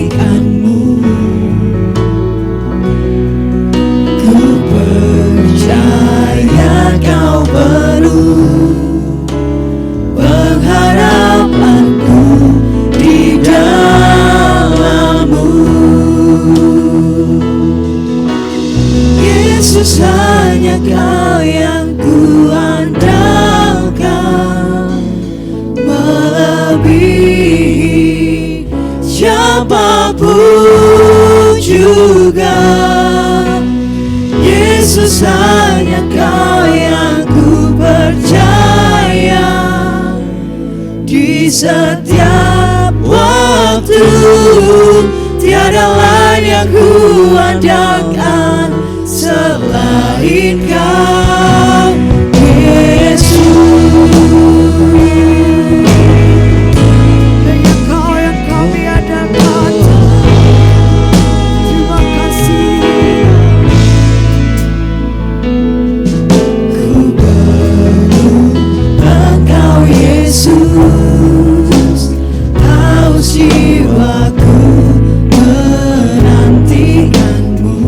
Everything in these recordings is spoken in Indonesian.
menantikanmu. Ku percaya kau penuh pengharapanku di dalam-Mu. Yesus, hanya Kau yang ku andalkan, melebihi siapapun juga. Yesus, hanya Kau yang ku percaya di setiap waktu. Tiada lain yang ku andalkan selain Kau, Yesus. Hanya Kau yang kami andalkan. Terima kasih. Ku penuh Engkau, Yesus. Haus jiwaku menantikanmu.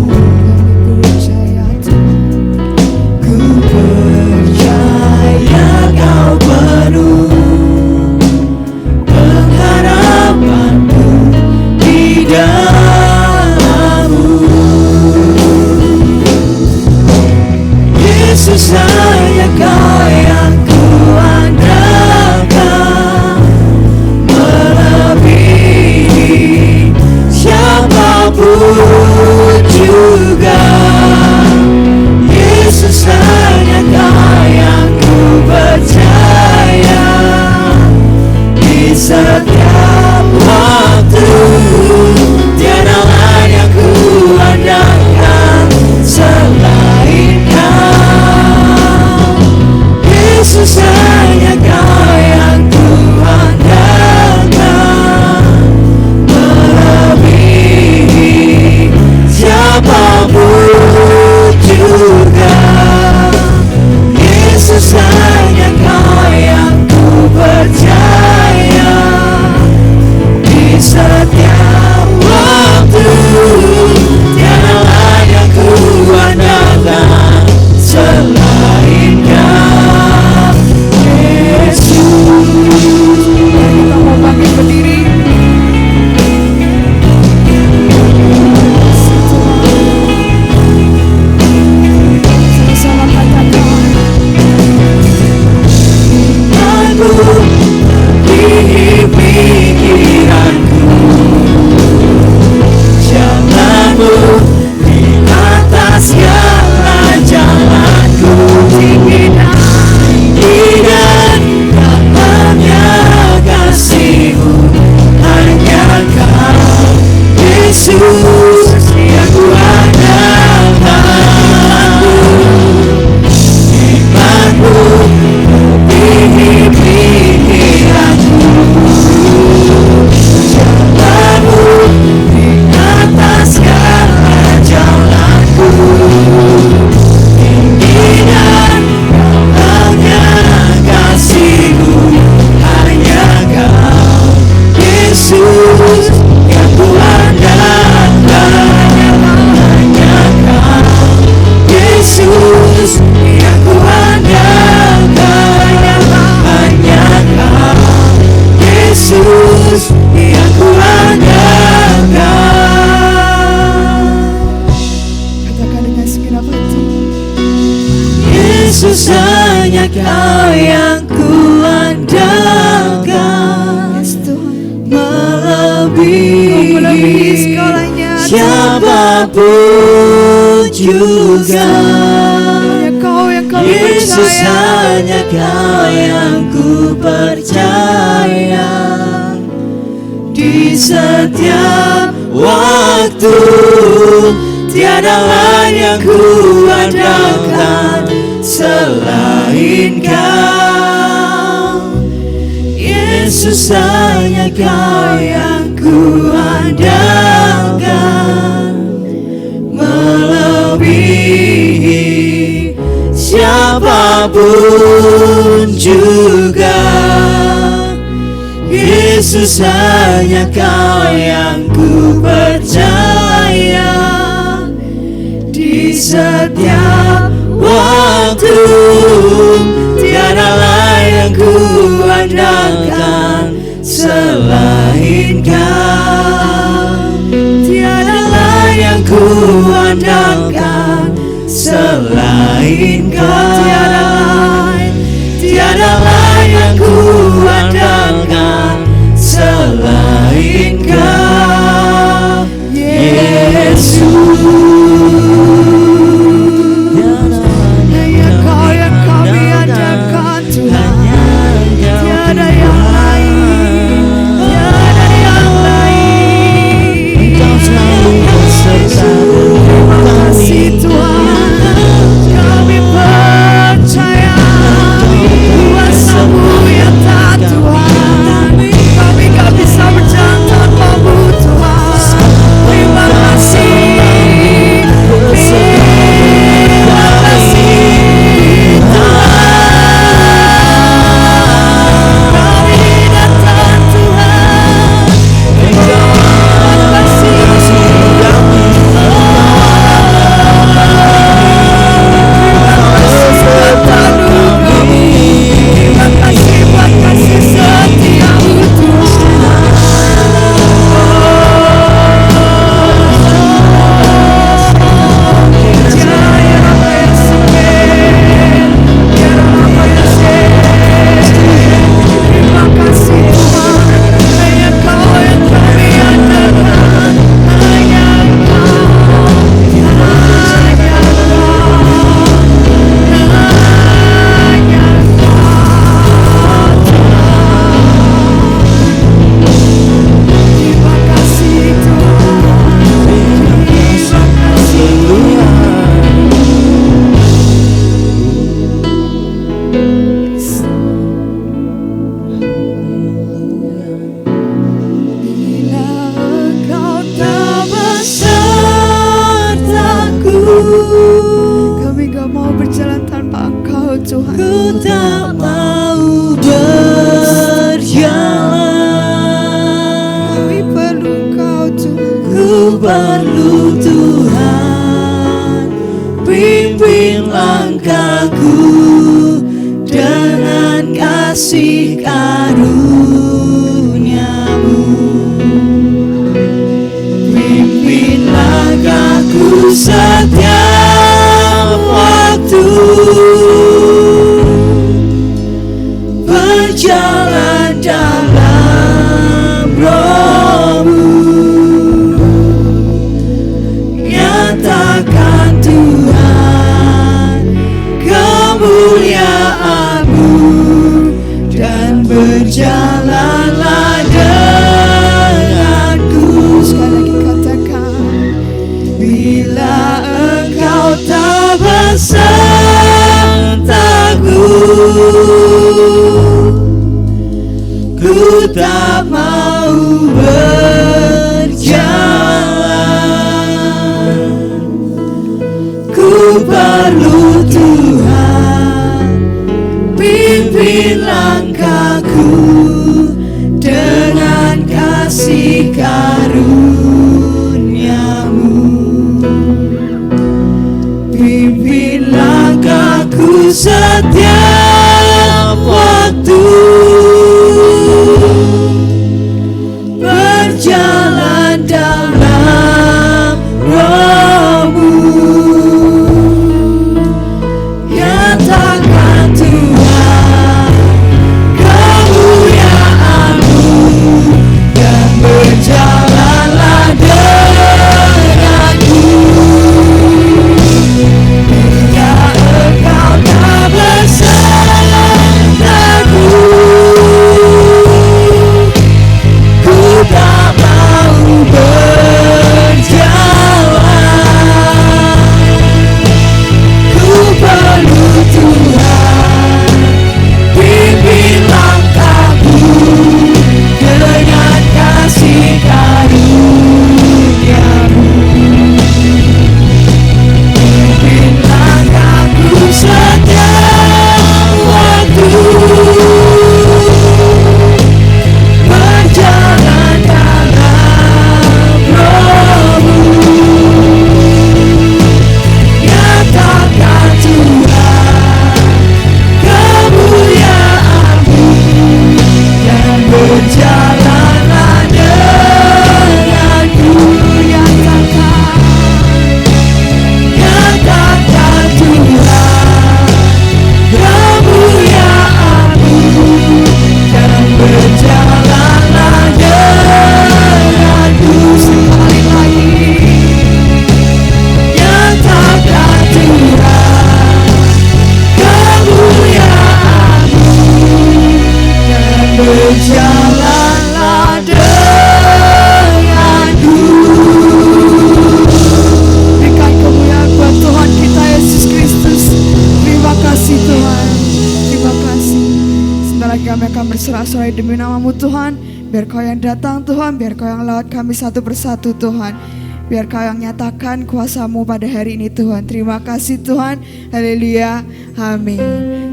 Ku percaya Kau penuh pengharapanku di dalam-Mu. Yesus, hanya Kau yang ku andalkan, melebihi siapapun juga. Yesus, hanya Kau yang ku percaya di setiap waktu. Tiada lain yang ku andalkan selain Kau. Yesus, hanya Kau yang ku andalkan, melebihi siapapun juga. Yesus, hanya Kau yang ku percaya di setiap waktu. Tiada lain yang ku andalkan selain Kau, Yesus. Kita mau bangkit berdiri. Sama-sama katakan. Aku di pikiranku, jalanmu di atas segala jalanku. Tinggi dan dalamnya kasih-Mu, hanya Kau, Yesus, yang ku andalkan. Imanmu melebihi pikiranku, jalanmu di atas segala jalanku. Tinggi dan dalamnya kasih-Mu, hanya Kau, Yesus, yang ku andalkan. Hanya Kau, Yesus, yang ku andalkan. Hanya Kau, Yesus, yang ku andalkan. Katakan dengan segenap hati. Yesus, hanya Kau yang ku andalkan, Yes, Tuhan. melebihi Melebihi segalanya. siapapun juga. Hanya Kau yang kami Yesus, percaya. hanya Kau yang ku percaya di setiap waktu. Tiada lain yang ku andalkan selain Kau. Yesus, hanya Kau yang ku andalkan, melebihi siapapun juga. Yesus, hanya Kau yang ku di setiap waktu. Tiada lain yang ku andalkan selain Kau. Tiada lain yang ku andalkan selain Kau. Tiada lain yang ku andalkan selain Kau, Yesus. Hanya Kau yang kami andalkan Tuhan. Tiada yang lain, tiada yang lain. Kau selalu beserta Terima kasih Tuhan, kami percaya kuasa-Mu yang tak Tuhan. Kami gak bisa berjalan tanpa-Mu Tuhan. Terima kasih, terima kasih Tuhan. Kami datang Tuhan. Terima kasih. Terima kasih buat kasih setia-Mu Tuhan. Jaya Rama Yesus, Jaya Rama Yesus. Terima kasih Tuhan, hanya Kau yang kami andalkan, hanya Kau, hanya terima kasih Tuhan, terima kasih bila Engkau tak besertaku. Kami gak mau berjalan tanpa Engkau Tuhan. Ku tak mau berjalan. Kami perlu Engkau Tuhan. Ku perlu Tuhan, pimpin langkahku dengan kasih karunia-Mu. Pimpin langkahku setiap waktu, berjalan dalam Roh-Mu. Nyatakan Tuhan kemuliaan-Mu dan berjalanlah denganku. Sekali lagi katakan, Bila Engkau tak besertaku, ku tak mau berjalan. Ku perlu Tuhan, pimpin langkahku dengan kasih karunia-Mu. Pimpin langkahku setiap waktu, berjalan dalam Roh-Mu. Nyatakan Tuhan kemuliaan-Mu dan berjalanlah denganku. Bila Engkau tak besertaku, bersorak-sorai demi nama-Mu Tuhan. Biar Kau yang datang Tuhan, biar Kau yang lewat kami satu persatu Tuhan. Biar Kau yang nyatakan kuasa-Mu pada hari ini Tuhan. Terima kasih Tuhan. Haleluya. Amin.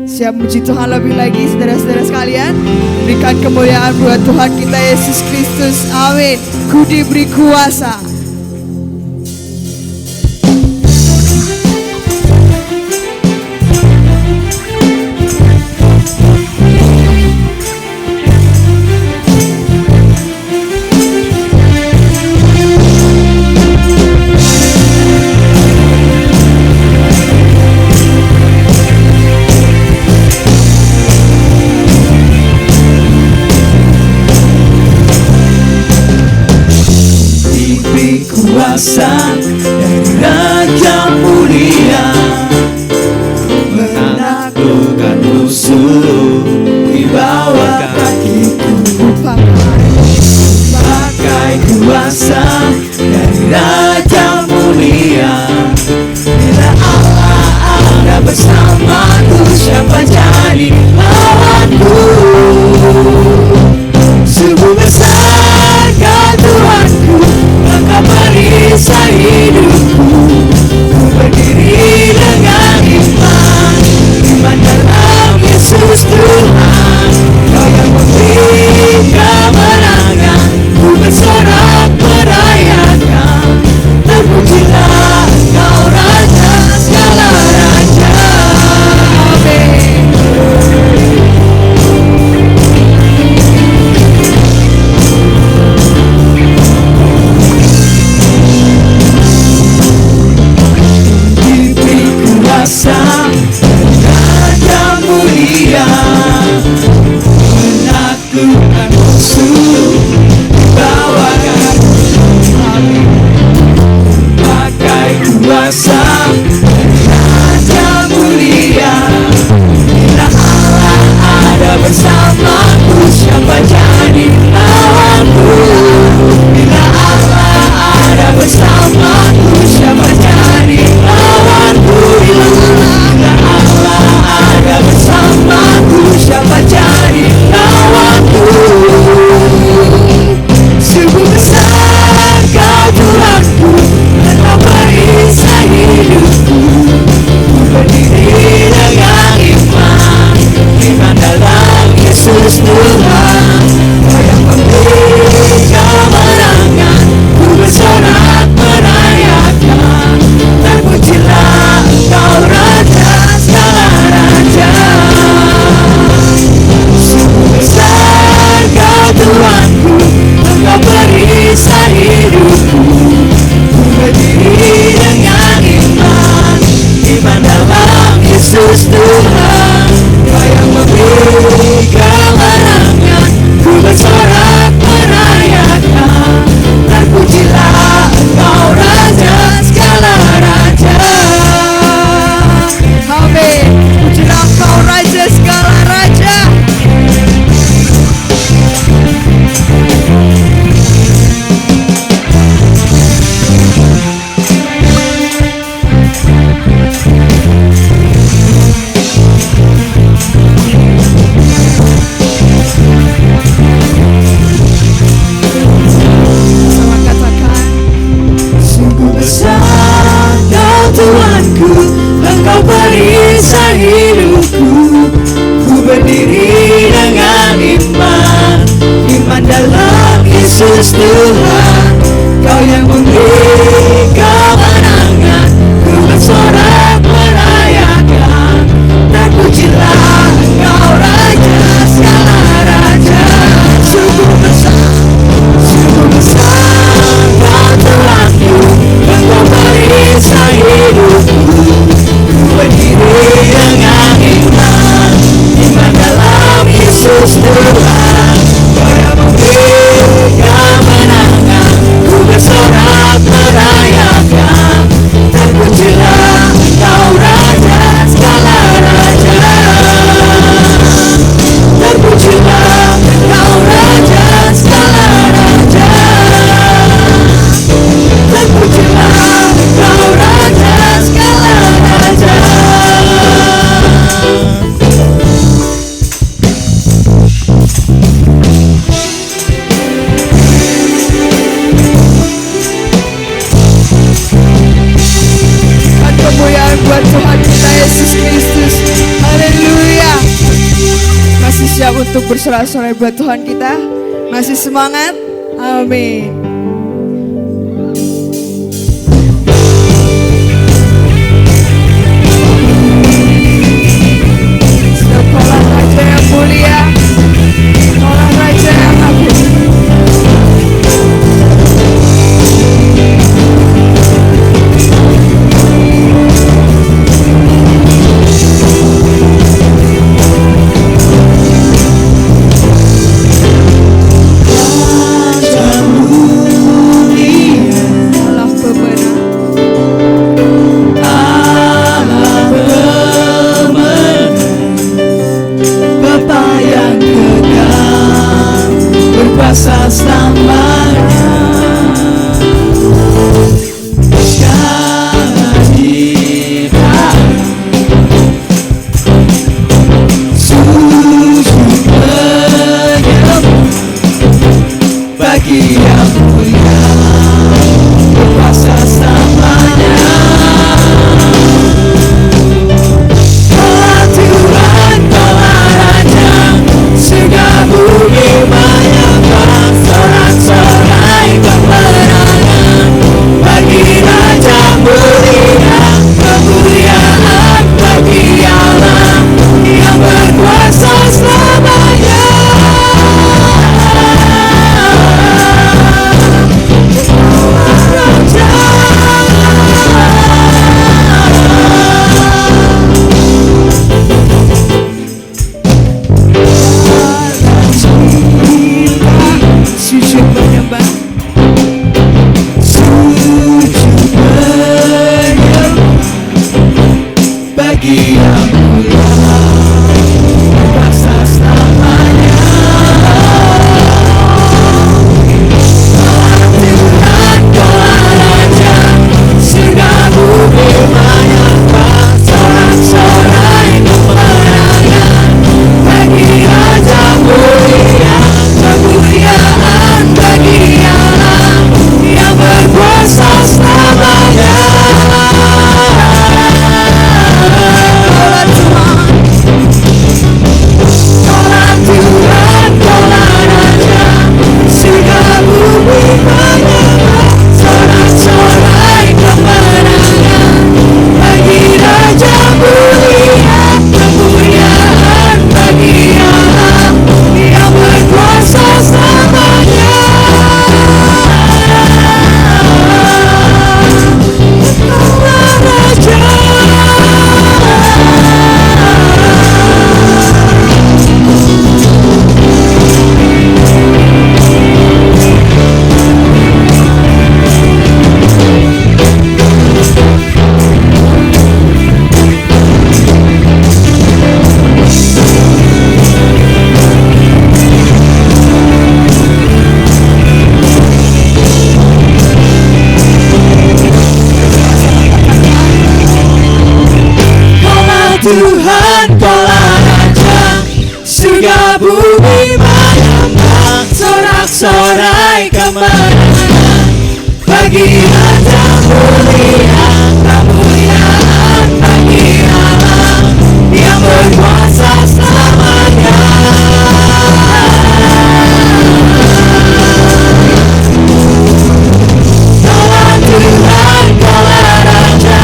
Siap muji Tuhan lebih lagi saudara-saudara sekalian. Berikan kemuliaan buat Tuhan kita Yesus Kristus. Amin. Ku diberi kuasa. Kuasa dari Raja Mulia menaklukkan musuh di bawah kakiku. Pakai kuasa dari Raja Mulia, bila Allah ada bersamaku, siapa jadi lawanku? Sungguh besar Kau Tuhanku, Engkau perisai hidupku. Ku berdiri dengan iman, iman dalam Yesus Tuhan. Kau yang memberi kemenangan, ku bersorak merayakan. Terpujilah Kau Raja segala raja. Amin. Raja Mulia menaklukkan musuh bawa kami. Pakai kuasa Raja Mulia, bila Allah ada bersamaku, siapa jadi lawanku? Bila Allah ada bersamaku, siapa jadi lawanku? Bila Allah ada bersamaku, siapa jadi lawanku? Sungguh besar Kau Tuhanku, Engkau perisai hidupku. Ku berdiri dengan iman, iman dalam Yesus Tuhan. Kau yang memberi kemenangan, ku bersorak merayakan. Terpujilah Engkau Raja segala raja. Sungguh besar Kau Tuhanku, Engkau perisai hidupku. Ku berdiri dengan iman, iman dalam Yesus Tuhan. Kau yang memberi kemenangan, ku bersorak merayakan. Terpujilah Engkau Raja segala raja. Amin. Pujilah Kau Raja segala raja. Sama katakan, Sungguh besar Kau Tuhanku, Engkau perisai hidupku. Ku berdiri dengan iman, iman dalam Yesus Tuhan. Kau yang memberi kemenangan, ku bersorak merayakan. Terpujilah Engkau Raja segala raja. Sungguh besar Kau Tuhanku, Engkau perisai hidupku. Ku berdiri dengan iman, iman dalam Yesus Tuhan. Kau yang memberi kemenangan, ku bersorak merayakan. Terpujilah Engkau Raja segala raja. Terpujilah Engkau Raja segala raja. Terpujilah Engkau Raja segala raja. untuk bersorak-sorai buat Tuhan kita. Masih semangat? Amin. Sekolah Raja yang mulia, sekolah Raja yang agung. Tuhan Kaulah Raja, surga bumi menyembah, sorak-sorai kemenangan bagi Raja mulia, kemuliaan bagi Allah yang berkuasa selamanya. Kaulah Tuhan, Kaulah Raja,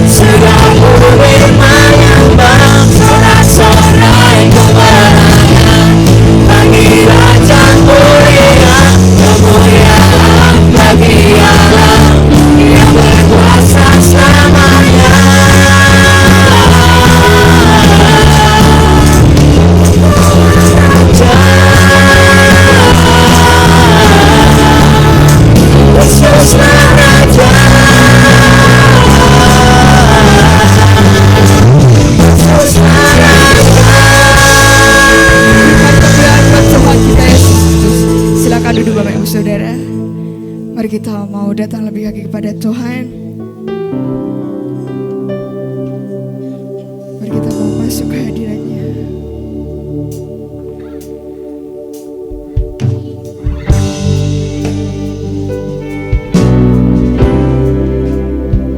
surga bumi menyembah, sorak-sorai kemenangan bagi Raja mulia, kemuliaan bagi Allah yang berkuasa selamanya. Yesuslah Raja, Yesuslah Raja. Tuhan kita Yesus Kristus. Silakan duduk Bapak Ibu Saudara. Mari kita mau datang lebih lagi kepada Tuhan. Mari kita mau masuk ke hadirat-Nya.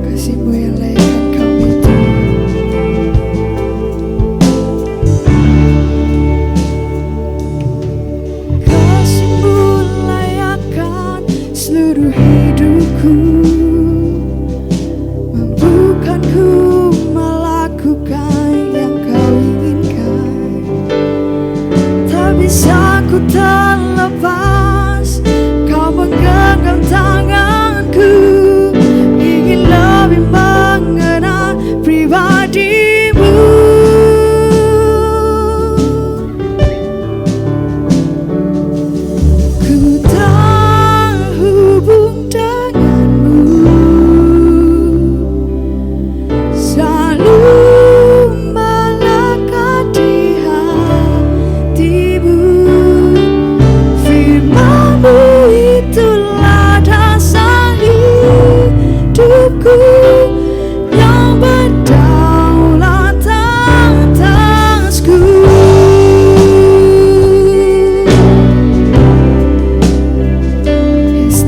Kasih-Mu yang layakkan kami Tuhan. hidupku, mampukanku melakukan yang kau inginkan. Tak bisa ku terlepas, kau menggenggam tanganku, ingin lebih mengenal pribadimu. Ku terhubung denganmu, selalu melekat di hatimu. Firman-Mu itulah dasar hidupku, yang berdaulat atasku. Yes,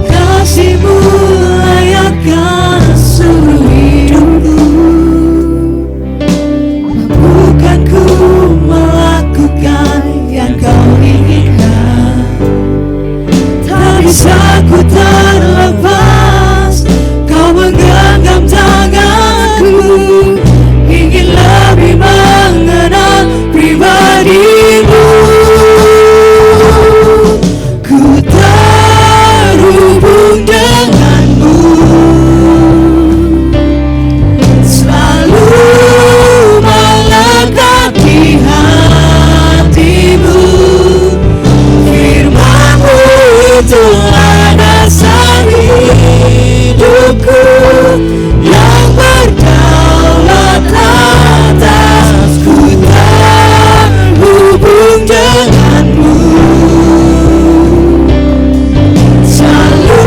kasih-Mu layakkan seluruh hidupku, mampukanku melakukan yang kau inginkan. Tak bisa ku terlepas, kau menggenggam tanganku, ingin lebih mengenal pribadimu. Ku terhubung denganmu, selalu melekat di hatimu. Firman-Mu itulah dasar hidupku, yang berdaulat atasku. Terhubung denganmu, selalu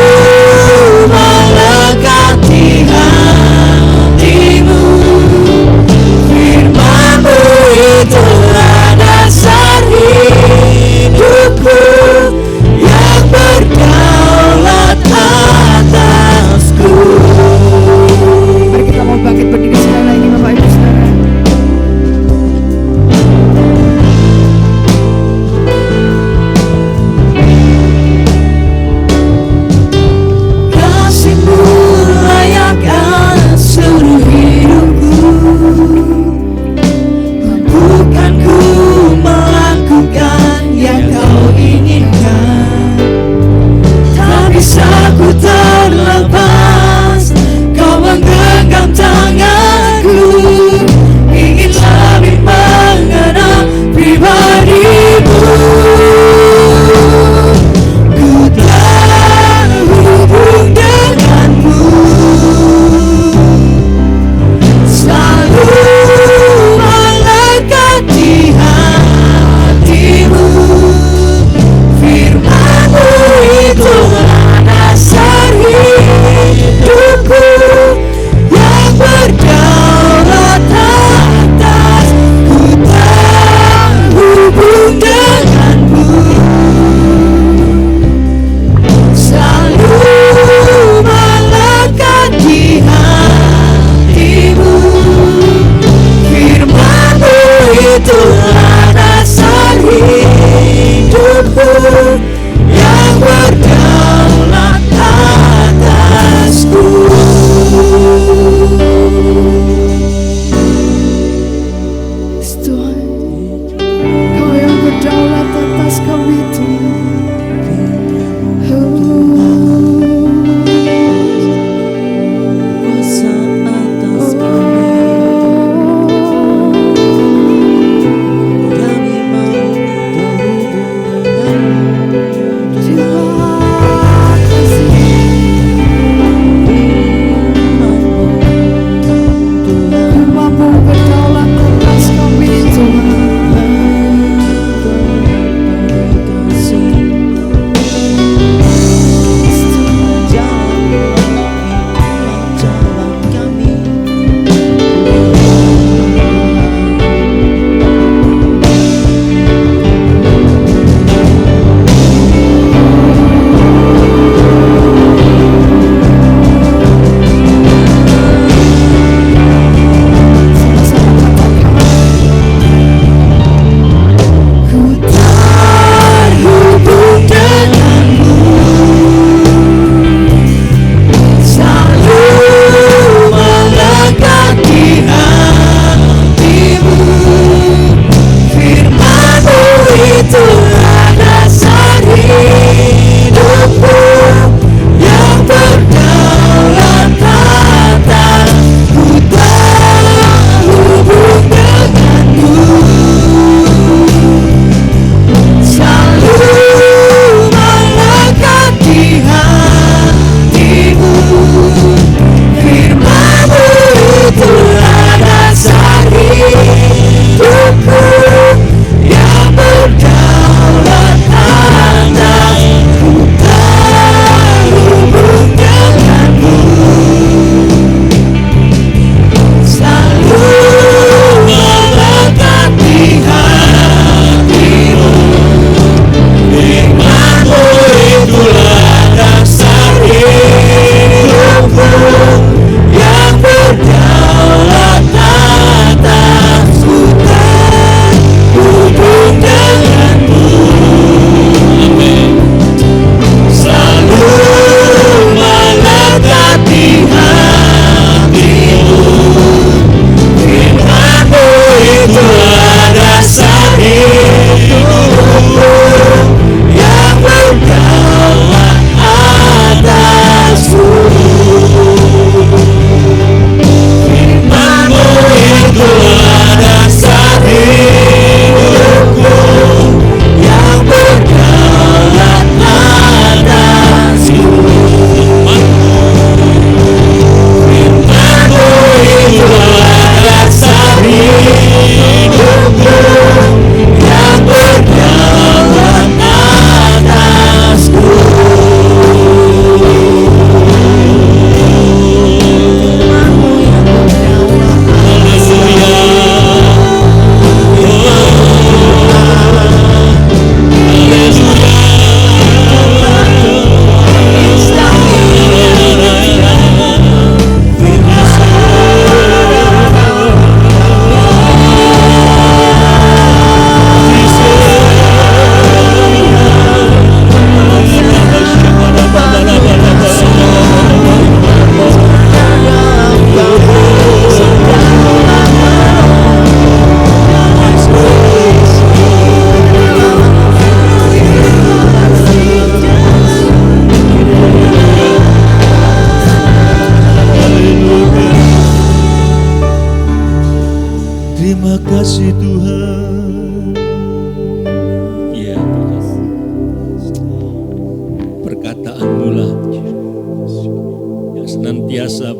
melekat di hatimu. Firman-Mu itulah dasar hidupku, yang berdaulat atasku. Mari kita mau bangkit berdiri sekali lagi, Bapak Ibu Saudara. Kasih-Mu layakkan seluruh hidupku, mampukanku melakukan yang kau inginkan. Tak bisa ku terlepas, kau menggenggam tanganku, ingin lebih mengenal pribadimu. Ku terhubung denganmu, selalu melekat di hatimu. Firman-Mu itulah dasar hidupku, yang berdaulat atasku. Terhubung denganmu, selalu melekat di hatimu. Firman-Mu itulah dasar hidupku, yang berdaulat atasku. Yes, Tuhan, Kau yang berdaulat atas kami, Tuhan. Kuasa atas kami, kami mau terhubung denganmu. Terima kasih. Firman-Mu berdaulat atas kami, Tuhan.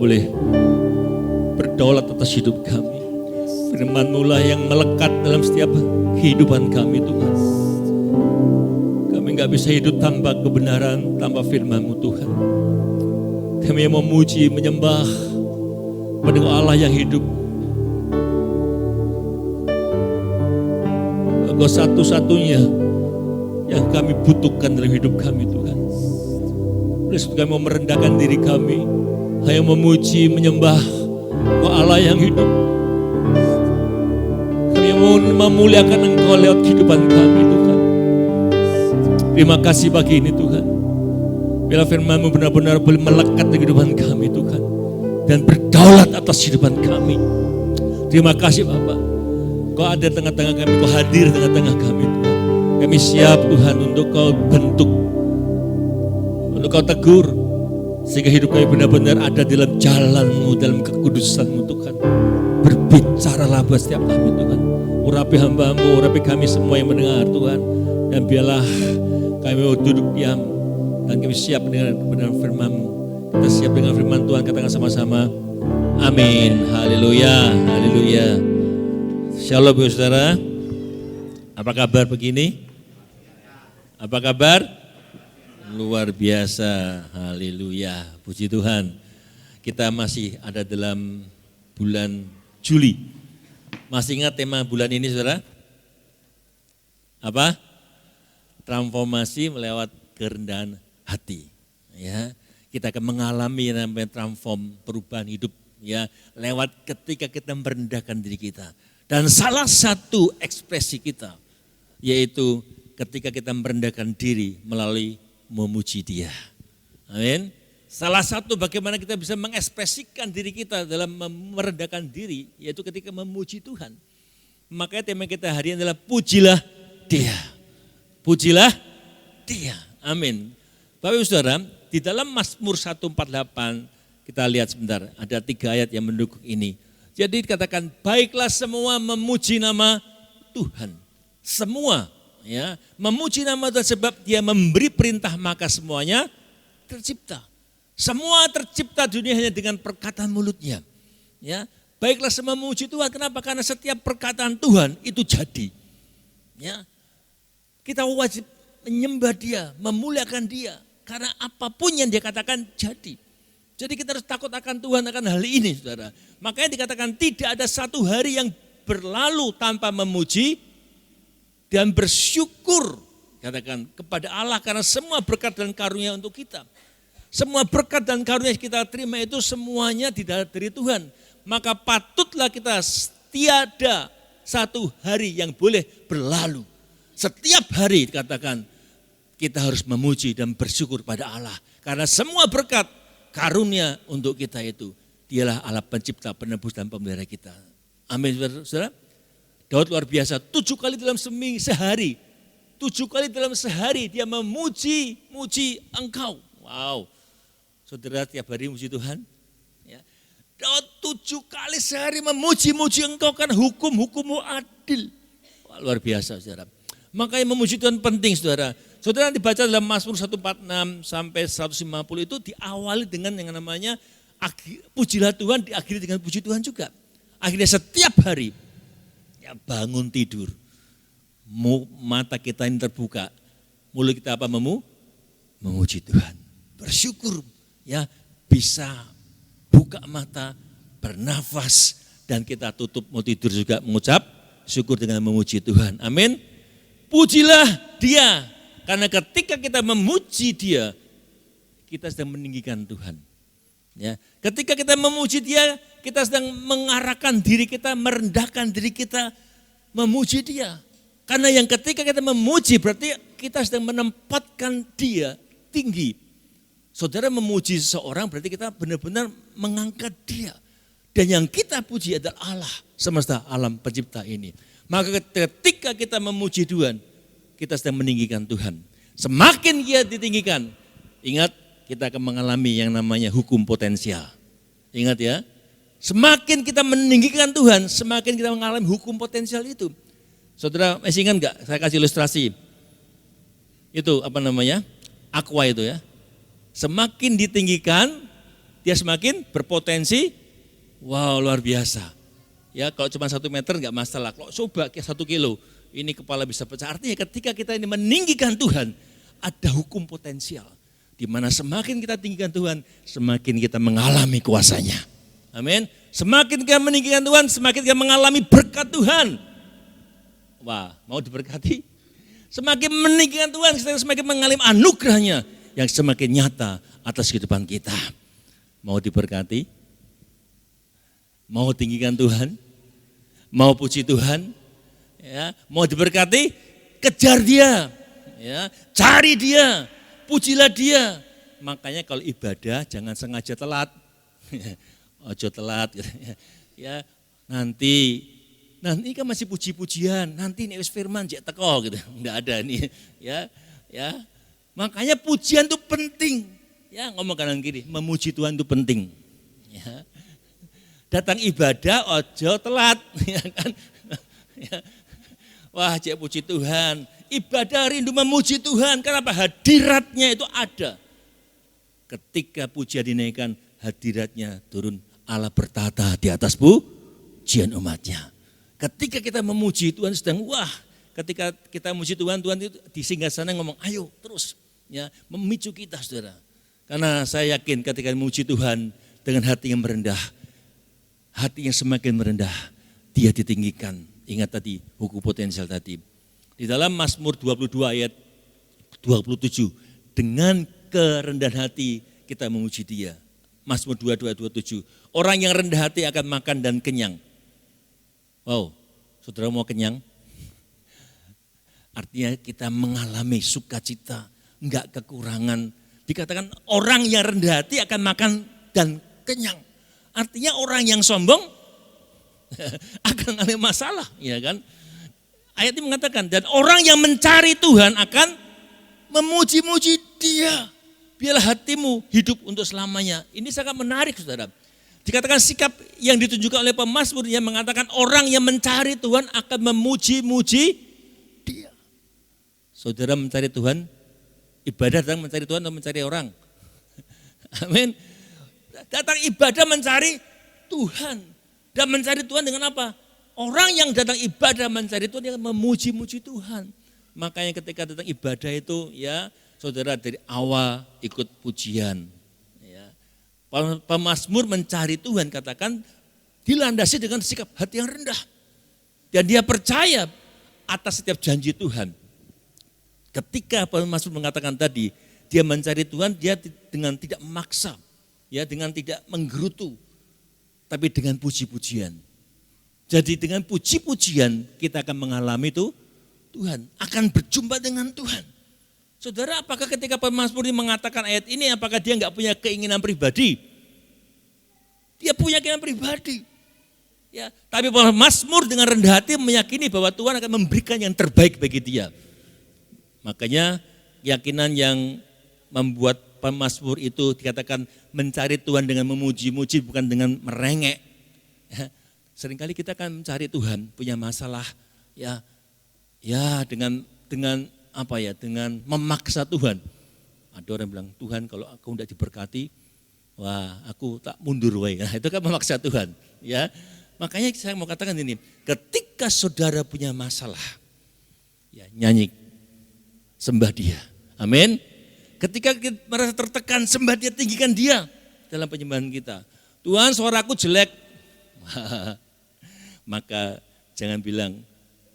boleh berdaulat atas hidup kami. Firman-Mu lah yang melekat dalam setiap kehidupan kami Tuhan. Kami gak bisa hidup tanpa kebenaran, tanpa firman-Mu Tuhan. Kami yang memuji, menyembah pada Allah yang hidup. Engkau satu-satunya yang kami butuhkan dalam hidup kami Tuhan. Oleh sebab kami mau merendahkan diri kami, hanya memuji, menyembah Engkau Allah yang hidup. Kami mau memuliakan Engkau lewat kehidupan kami Tuhan. Terima kasih pagi ini Tuhan. Bila firman-Mu benar-benar boleh melekat di kehidupan kami Tuhan. Dan berdaulat atas kehidupan kami. Terima kasih Bapak. Kau ada tengah-tengah kami, Kau hadir tengah-tengah kami Tuhan. Kami siap Tuhan untuk Kau bentuk, untuk Kau tegur, sehingga hidup kami benar-benar ada dalam jalan-Mu, dalam kekudusan-Mu Tuhan. Berbicaralah buat setiap kami Tuhan. Urapi hamba-Mu, urapi kami semua yang mendengar Tuhan. Dan biarlah kami mau duduk diam dan kami siap dengan kebenaran firman-Mu. Kita siap dengan firman Tuhan, katakan sama-sama. Amin. Haleluya. Haleluya. Shalom saudara. Apa kabar begini? Apa kabar? Luar biasa. Haleluya. Puji Tuhan. Kita masih ada dalam bulan Juli. Masih ingat tema bulan ini saudara? Apa? Transformasi melewat kerendahan hati. Ya, kita akan mengalami yang namanya transform, perubahan hidup ya lewat ketika kita merendahkan diri kita. Dan salah satu ekspresi kita yaitu ketika kita merendahkan diri melalui memuji Dia. Amin. Salah satu bagaimana kita bisa mengekspresikan diri kita dalam merendahkan diri yaitu ketika memuji Tuhan. Makanya tema kita hari ini adalah pujilah Dia. Pujilah Dia. Amin. Bapak Ibu Saudara, di dalam Mazmur 148 kita lihat sebentar, ada 3 ayat yang mendukung ini. Jadi dikatakan, baiklah semua memuji nama Tuhan. Semua ya, memuji nama Tuhan sebab Dia memberi perintah maka semuanya tercipta. Semua tercipta dunia hanya dengan perkataan mulutnya. Ya, baiklah semua memuji Tuhan. Kenapa? Karena setiap perkataan Tuhan itu jadi. Ya, kita wajib menyembah Dia, memuliakan Dia. Karena apapun yang Dia katakan jadi. Jadi kita harus takut akan Tuhan akan hal ini saudara. Makanya dikatakan tidak ada satu hari yang berlalu tanpa memuji dan bersyukur. Katakan kepada Allah karena semua berkat dan karunia untuk kita. Semua berkat dan karunia yang kita terima itu semuanya dari Tuhan. Maka patutlah kita tiada satu hari yang boleh berlalu. Setiap hari dikatakan kita harus memuji dan bersyukur pada Allah. Karena semua berkat karunia untuk kita itu. Dialah Allah pencipta, penebus dan pemelihara kita. Amin saudara. Daud luar biasa, 7 kali dalam sehari. 7 kali dalam sehari dia muji Engkau. Wow. Saudara tiap hari muji Tuhan. Ya. Daud 7 kali sehari memuji Engkau karena hukum-hukum-Mu adil. Wah, luar biasa saudara. Makanya memuji Tuhan penting saudara. Saudara dibaca dalam Mazmur 146 sampai 150 itu diawali dengan yang namanya pujilah Tuhan, diakhiri dengan puji Tuhan juga. Akhirnya setiap hari ya bangun tidur, mata kita ini terbuka, mulut kita apa memuji Tuhan. Bersyukur ya bisa buka mata, bernafas dan kita tutup mau tidur juga mengucap syukur dengan memuji Tuhan. Amin. Pujilah Dia, karena ketika kita memuji Dia, kita sedang meninggikan Tuhan. Ya, ketika kita memuji Dia, kita sedang mengarahkan diri kita, merendahkan diri kita, memuji Dia. Karena yang ketika kita memuji berarti kita sedang menempatkan Dia tinggi. Saudara memuji seseorang berarti kita benar-benar mengangkat Dia. Dan yang kita puji adalah Allah semesta alam pencipta ini. Maka ketika kita memuji Tuhan, kita sedang meninggikan Tuhan. Semakin Dia ditinggikan, ingat kita akan mengalami yang namanya hukum potensial. Ingat ya, semakin kita meninggikan Tuhan, semakin kita mengalami hukum potensial itu. Saudara masih ingat enggak? Saya kasih ilustrasi. Itu apa namanya? Aqua itu ya. Semakin ditinggikan, dia semakin berpotensi, wow luar biasa. Ya kalau cuma 1 meter nggak masalah, kalau coba 1 kilo, ini kepala bisa pecah. Artinya ketika kita ini meninggikan Tuhan, ada hukum potensial. Di mana semakin kita tinggikan Tuhan, semakin kita mengalami kuasanya. Amin. Semakin kita meninggikan Tuhan, semakin kita mengalami berkat Tuhan. Wah, mau diberkati? Semakin meninggikan Tuhan, kita semakin mengalami anugerahnya yang semakin nyata atas kehidupan kita. Mau diberkati? Mau tinggikan Tuhan? Mau puji Tuhan? Ya, mau diberkati? Kejar dia, ya, cari dia, pujilah dia. Makanya kalau ibadah jangan sengaja telat. Ojo telat gitu. Ya, nanti kan masih puji-pujian, nanti ini firman jek teko gitu. Enggak ada nih, ya. Makanya pujian itu penting. Ya, ngomong kanan kiri, memuji Tuhan itu penting. Ya. Datang ibadah ojo telat, ya kan? Ya. Wah, cek puji Tuhan. Ibadah rindu memuji Tuhan. Kenapa? Hadiratnya itu ada. Ketika pujian dinaikkan, hadiratnya turun. Allah bertata di atas pujian umatnya. Ketika kita memuji Tuhan sedang wah. Ketika kita memuji Tuhan, Tuhan itu di singgasana ngomong ayo terus. Ya, memicu kita saudara. Karena saya yakin ketika memuji Tuhan dengan hati yang merendah. Hati yang semakin merendah. Dia ditinggikan. Ingat tadi hukum potensial tadi. Di dalam Mazmur 22 ayat 27. Dengan kerendahan hati kita memuji dia. Mazmur 22:27. Orang yang rendah hati akan makan dan kenyang. Wow, saudara mau kenyang? Artinya kita mengalami sukacita, enggak kekurangan. Dikatakan orang yang rendah hati akan makan dan kenyang. Artinya orang yang sombong akan ada masalah, ya kan? Ayat ini mengatakan, dan orang yang mencari Tuhan akan memuji-muji dia. Biarlah hatimu hidup untuk selamanya. Ini sangat menarik saudara. Dikatakan sikap yang ditunjukkan oleh pemazmur yang mengatakan orang yang mencari Tuhan akan memuji-muji dia. Saudara mencari Tuhan, ibadah datang mencari Tuhan atau mencari orang? Amin. Datang ibadah mencari Tuhan. Dan mencari Tuhan dengan apa? Orang yang datang ibadah mencari Tuhan dia memuji-muji Tuhan. Makanya ketika datang ibadah itu ya saudara dari awal ikut pujian. Ya. Pemazmur mencari Tuhan katakan dilandasi dengan sikap hati yang rendah. Dan dia percaya atas setiap janji Tuhan. Ketika pemazmur mengatakan tadi dia mencari Tuhan dia dengan tidak memaksa. Ya, dengan tidak menggerutu. Tapi dengan puji-pujian. Jadi dengan puji-pujian kita akan mengalami itu Tuhan. Akan berjumpa dengan Tuhan. Saudara, apakah ketika pemazmur ini mengatakan ayat ini, apakah dia enggak punya keinginan pribadi? Dia punya keinginan pribadi. Ya, tapi pemazmur dengan rendah hati meyakini bahwa Tuhan akan memberikan yang terbaik bagi dia. Makanya keyakinan yang membuat pemazmur itu dikatakan mencari Tuhan dengan memuji-muji bukan dengan merengek. Ya, seringkali kita akan mencari Tuhan punya masalah ya dengan apa ya dengan memaksa Tuhan. Ada orang bilang Tuhan kalau aku tidak diberkati, wah aku tak mundur wae. Nah, itu kan memaksa Tuhan. Ya, makanya saya mau katakan ini, ketika saudara punya masalah, ya nyanyi, sembah Dia. Amin. Ketika kita merasa tertekan, sembah Dia, tinggikan Dia dalam penyembahan kita. Tuhan suaraku jelek, maka jangan bilang,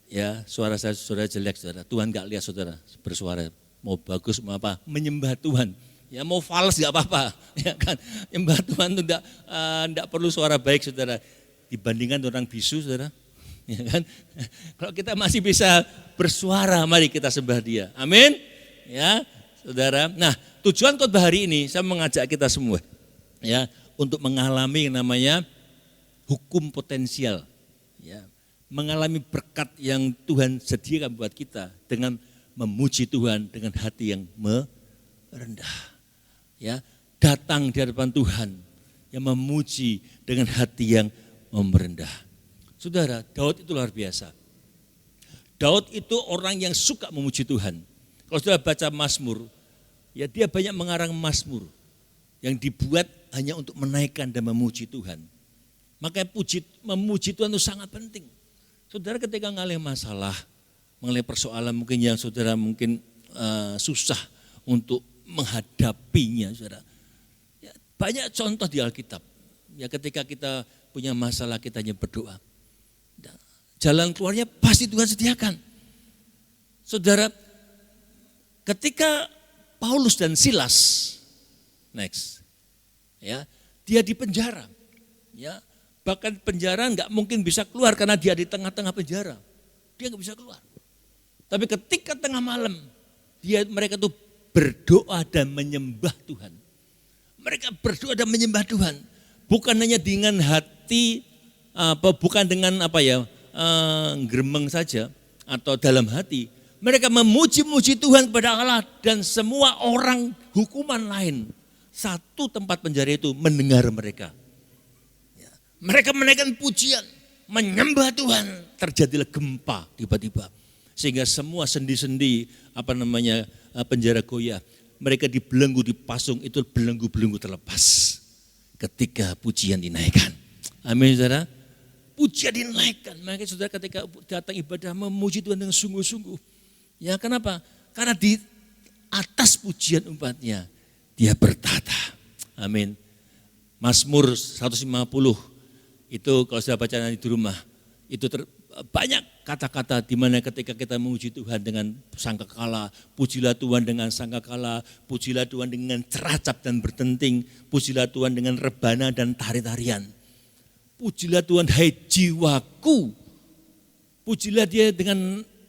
ya suara saya saudara jelek saudara. Tuhan gak lihat saudara bersuara, mau bagus mau apa, menyembah Tuhan. Ya mau fals gak apa-apa, ya kan. Menyembah Tuhan itu enggak perlu suara baik saudara. Dibandingkan orang bisu saudara, ya kan. Kalau kita masih bisa bersuara, mari kita sembah Dia. Amin. Ya. Saudara, nah tujuan khotbah hari ini saya mengajak kita semua ya untuk mengalami yang namanya hukum potensial, ya, mengalami berkat yang Tuhan sediakan buat kita dengan memuji Tuhan dengan hati yang merendah, ya datang di hadapan Tuhan yang memuji dengan hati yang merendah. Saudara, Daud itu luar biasa. Daud itu orang yang suka memuji Tuhan. Kalau sudah baca Mazmur, ya dia banyak mengarang Mazmur yang dibuat hanya untuk menaikkan dan memuji Tuhan. Makanya memuji Tuhan itu sangat penting. Saudara ketika mengalami masalah, mengalami persoalan mungkin yang saudara mungkin susah untuk menghadapinya, saudara. Ya, banyak contoh di Alkitab. Ya ketika kita punya masalah kita hanya berdoa. Jalan keluarnya pasti Tuhan sediakan. Saudara, ketika Paulus dan Silas, ya, dia di penjara, ya, bahkan penjara nggak mungkin bisa keluar karena dia di tengah-tengah penjara, dia nggak bisa keluar. Tapi ketika tengah malam, mereka tuh berdoa dan menyembah Tuhan. Mereka berdoa dan menyembah Tuhan, bukan hanya dengan hati, bukan dengan gremeng saja atau dalam hati. Mereka memuji-muji Tuhan kepada Allah dan semua orang hukuman lain. Satu tempat penjara itu mendengar mereka. Ya. Mereka menaikkan pujian, menyembah Tuhan. Terjadilah gempa tiba-tiba. Sehingga semua sendi-sendi penjara goyah. Mereka dibelenggu, dipasung, itu belenggu-belenggu terlepas. Ketika pujian dinaikkan. Amin saudara. Pujian dinaikkan. Makanya saudara ketika datang ibadah memuji Tuhan dengan sungguh-sungguh. Ya kenapa? Karena di atas pujian umatnya dia bertata. Amin. Mazmur 150 itu kalau saya baca nanti di rumah. Itu banyak kata-kata di mana ketika kita memuji Tuhan dengan sangkakala. Pujilah Tuhan dengan sangkakala. Pujilah Tuhan dengan ceracap dan bertenting. Pujilah Tuhan dengan rebana dan tari-tarian. Pujilah Tuhan hai jiwaku. Pujilah dia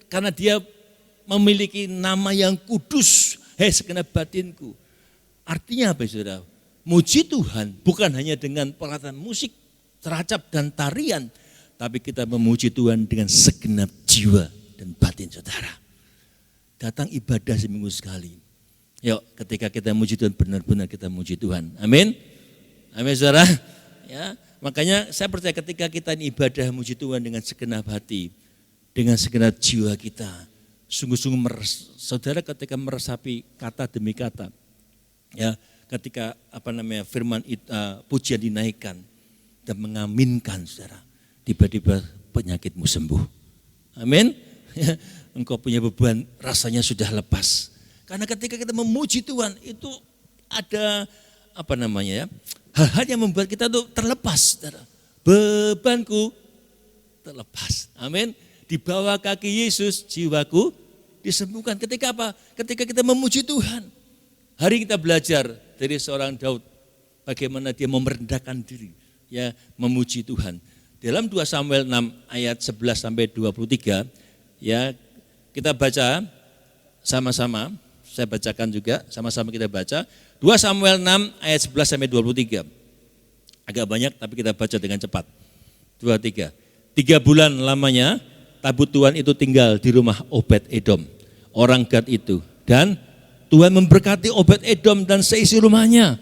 karena dia memiliki nama yang kudus. Hai segenap batinku. Artinya apa saudara? Muji Tuhan bukan hanya dengan peralatan musik, ceracap dan tarian. Tapi kita memuji Tuhan dengan segenap jiwa dan batin saudara. Datang ibadah seminggu sekali. Yuk ketika kita muji Tuhan benar-benar kita muji Tuhan. Amin. Amin saudara. Ya. Makanya saya percaya ketika kita ibadah muji Tuhan dengan segenap hati, dengan segenap jiwa kita, sungguh-sungguh saudara ketika meresapi kata demi kata, ya ketika firman pujian dinaikkan dan mengaminkan saudara, tiba-tiba penyakitmu sembuh. Amin. Ya, engkau punya beban rasanya sudah lepas. Karena ketika kita memuji Tuhan itu ada hal-hal yang membuat kita tuh terlepas, saudara. Bebanku terlepas. Amin. Di bawah kaki Yesus jiwaku disembuhkan. Ketika apa? Ketika kita memuji Tuhan. Hari kita belajar dari seorang Daud bagaimana dia merendahkan diri, ya, memuji Tuhan. Dalam 2 Samuel 6 ayat 11 sampai 23, ya, kita baca sama-sama. Saya bacakan juga, sama-sama kita baca. 2 Samuel 6 ayat 11 sampai 23. Agak banyak tapi kita baca dengan cepat. 2-3. 3 bulan lamanya tabut Tuhan itu tinggal di rumah Obed Edom, orang Gad itu. Dan Tuhan memberkati Obed Edom dan seisi rumahnya.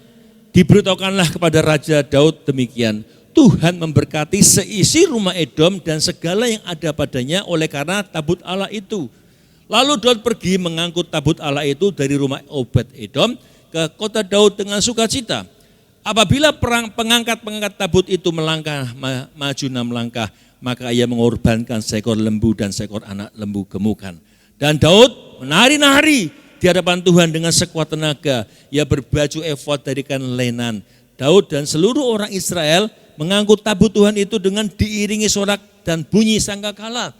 Diberitahukanlah kepada Raja Daud demikian. Tuhan memberkati seisi rumah Edom dan segala yang ada padanya oleh karena tabut Allah itu. Lalu Daud pergi mengangkut tabut Allah itu dari rumah Obed Edom ke kota Daud dengan sukacita. Apabila pengangkat tabut itu melangkah maju 6 langkah, maka ia mengorbankan seekor lembu dan seekor anak lembu gemukan. Dan Daud menari-nari di hadapan Tuhan dengan sekuat tenaga. Ia berbaju efod dari kain lenan. Daud dan seluruh orang Israel mengangkut tabut Tuhan itu dengan diiringi sorak dan bunyi sangkakala.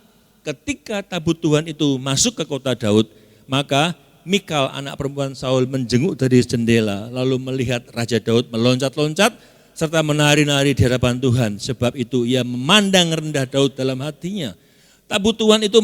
Ketika tabut Tuhan itu masuk ke kota Daud, maka Mikal anak perempuan Saul menjenguk dari jendela lalu melihat Raja Daud meloncat-loncat serta menari-nari di hadapan Tuhan. Sebab itu ia memandang rendah Daud dalam hatinya. Tabut Tuhan itu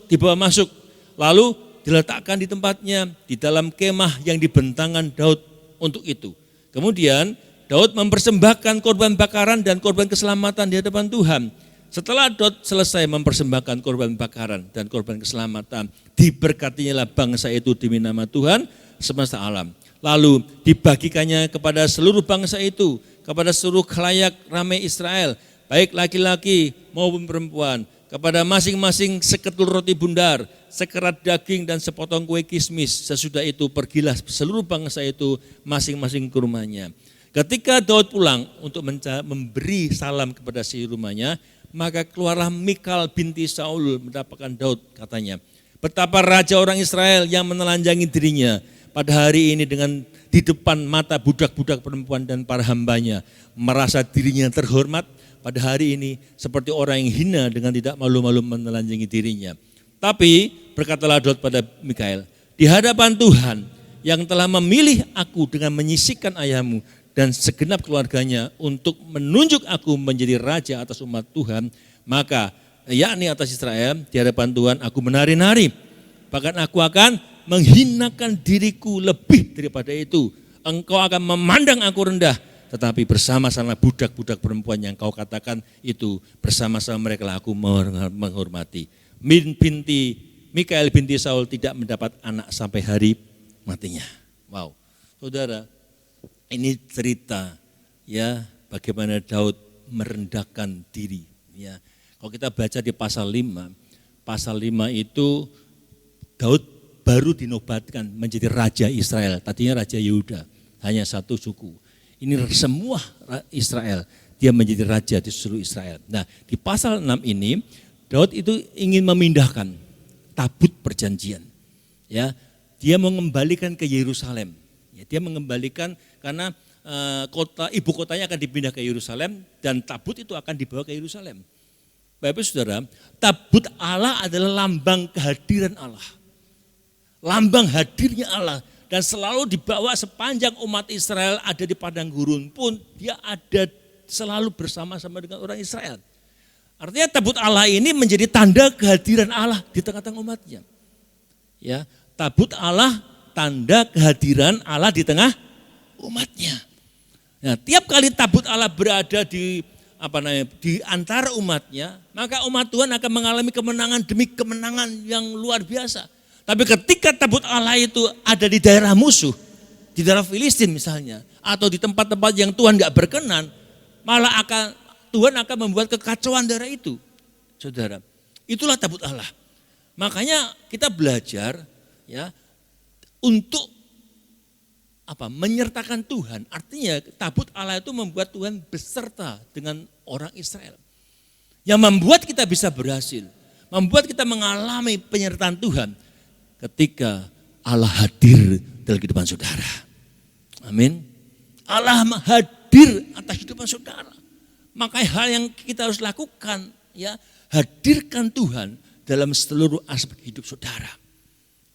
dibawa masuk lalu diletakkan di tempatnya di dalam kemah yang dibentangkan Daud untuk itu. Kemudian Daud mempersembahkan korban bakaran dan korban keselamatan di hadapan Tuhan. Setelah Daud selesai mempersembahkan korban bakaran dan korban keselamatan, diberkatinya bangsa itu demi nama Tuhan semesta alam. Lalu dibagikannya kepada seluruh bangsa itu, kepada seluruh khalayak ramai Israel, baik laki-laki maupun perempuan, kepada masing-masing seketul roti bundar, sekerat daging dan sepotong kue kismis. Sesudah itu pergilah seluruh bangsa itu masing-masing ke rumahnya. Ketika Daud pulang untuk memberi salam kepada si rumahnya, maka keluarlah Mikal binti Saul mendapatkan Daud, katanya. Betapa raja orang Israel yang menelanjangi dirinya pada hari ini dengan di depan mata budak-budak perempuan dan para hambanya, merasa dirinya terhormat pada hari ini seperti orang yang hina dengan tidak malu-malu menelanjangi dirinya. Tapi berkatalah Daud pada Mikal, di hadapan Tuhan yang telah memilih aku dengan menyisihkan ayahmu dan segenap keluarganya untuk menunjuk aku menjadi raja atas umat Tuhan, maka yakni atas Israel, di hadapan Tuhan aku menari-nari, bahkan aku akan menghinakan diriku lebih daripada itu. Engkau akan memandang aku rendah, tetapi bersama-sama budak-budak perempuan yang kau katakan itu, bersama-sama mereka lah aku menghormati. Mikal binti Saul tidak mendapat anak sampai hari matinya. Wow, saudara, ini cerita ya bagaimana Daud merendahkan diri. Ya, kalau kita baca di pasal 5 itu Daud baru dinobatkan menjadi raja Israel. Tadinya raja Yehuda, hanya satu suku. Ini semua Israel, dia menjadi raja di seluruh Israel. Nah, di pasal 6 ini Daud itu ingin memindahkan tabut perjanjian. Ya, dia mengembalikan ke Yerusalem. Ya, dia mengembalikan karena ibu kotanya akan dipindah ke Yerusalem dan tabut itu akan dibawa ke Yerusalem. Bapak Saudara, tabut Allah adalah lambang kehadiran Allah. Lambang hadirnya Allah dan selalu dibawa sepanjang umat Israel ada di padang gurun pun dia ada selalu bersama-sama dengan orang Israel. Artinya tabut Allah ini menjadi tanda kehadiran Allah di tengah-tengah umatnya. Ya, tabut Allah tanda kehadiran Allah di tengah umatnya. Nah, tiap kali tabut Allah berada di antara umatnya, maka umat Tuhan akan mengalami kemenangan demi kemenangan yang luar biasa. Tapi ketika tabut Allah itu ada di daerah musuh, di daerah Filistin misalnya, atau di tempat-tempat yang Tuhan gak berkenan, malah Tuhan akan membuat kekacauan daerah itu. Saudara, itulah tabut Allah. Makanya kita belajar ya untuk menyertakan Tuhan. Artinya tabut Allah itu membuat Tuhan beserta dengan orang Israel. Yang membuat kita bisa berhasil, membuat kita mengalami penyertaan Tuhan ketika Allah hadir dalam kehidupan saudara. Amin. Allah hadir atas kehidupan saudara. Makanya hal yang kita harus lakukan ya, hadirkan Tuhan dalam seluruh aspek hidup saudara.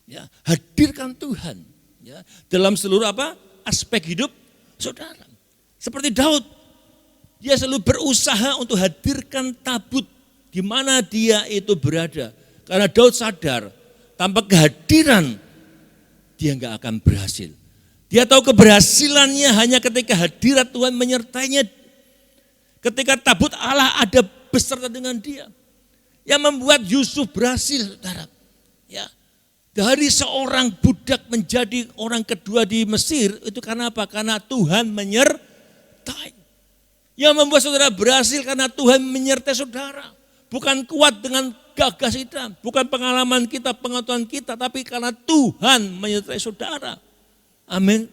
Ya, hadirkan Tuhan ya, dalam seluruh aspek hidup saudara. Seperti Daud, dia selalu berusaha untuk hadirkan tabut di mana dia itu berada. Karena Daud sadar tanpa kehadiran dia nggak akan berhasil. Dia tahu keberhasilannya hanya ketika hadirat Tuhan menyertainya. Ketika tabut Allah ada beserta dengan dia. Yang membuat Yusuf berhasil, saudara. Ya. Dari seorang budak menjadi orang kedua di Mesir, itu karena apa? Karena Tuhan menyertai. Yang membuat saudara berhasil karena Tuhan menyertai saudara. Bukan kuat dengan gagah kita, bukan pengalaman kita, pengetahuan kita, tapi karena Tuhan menyertai saudara. Amin.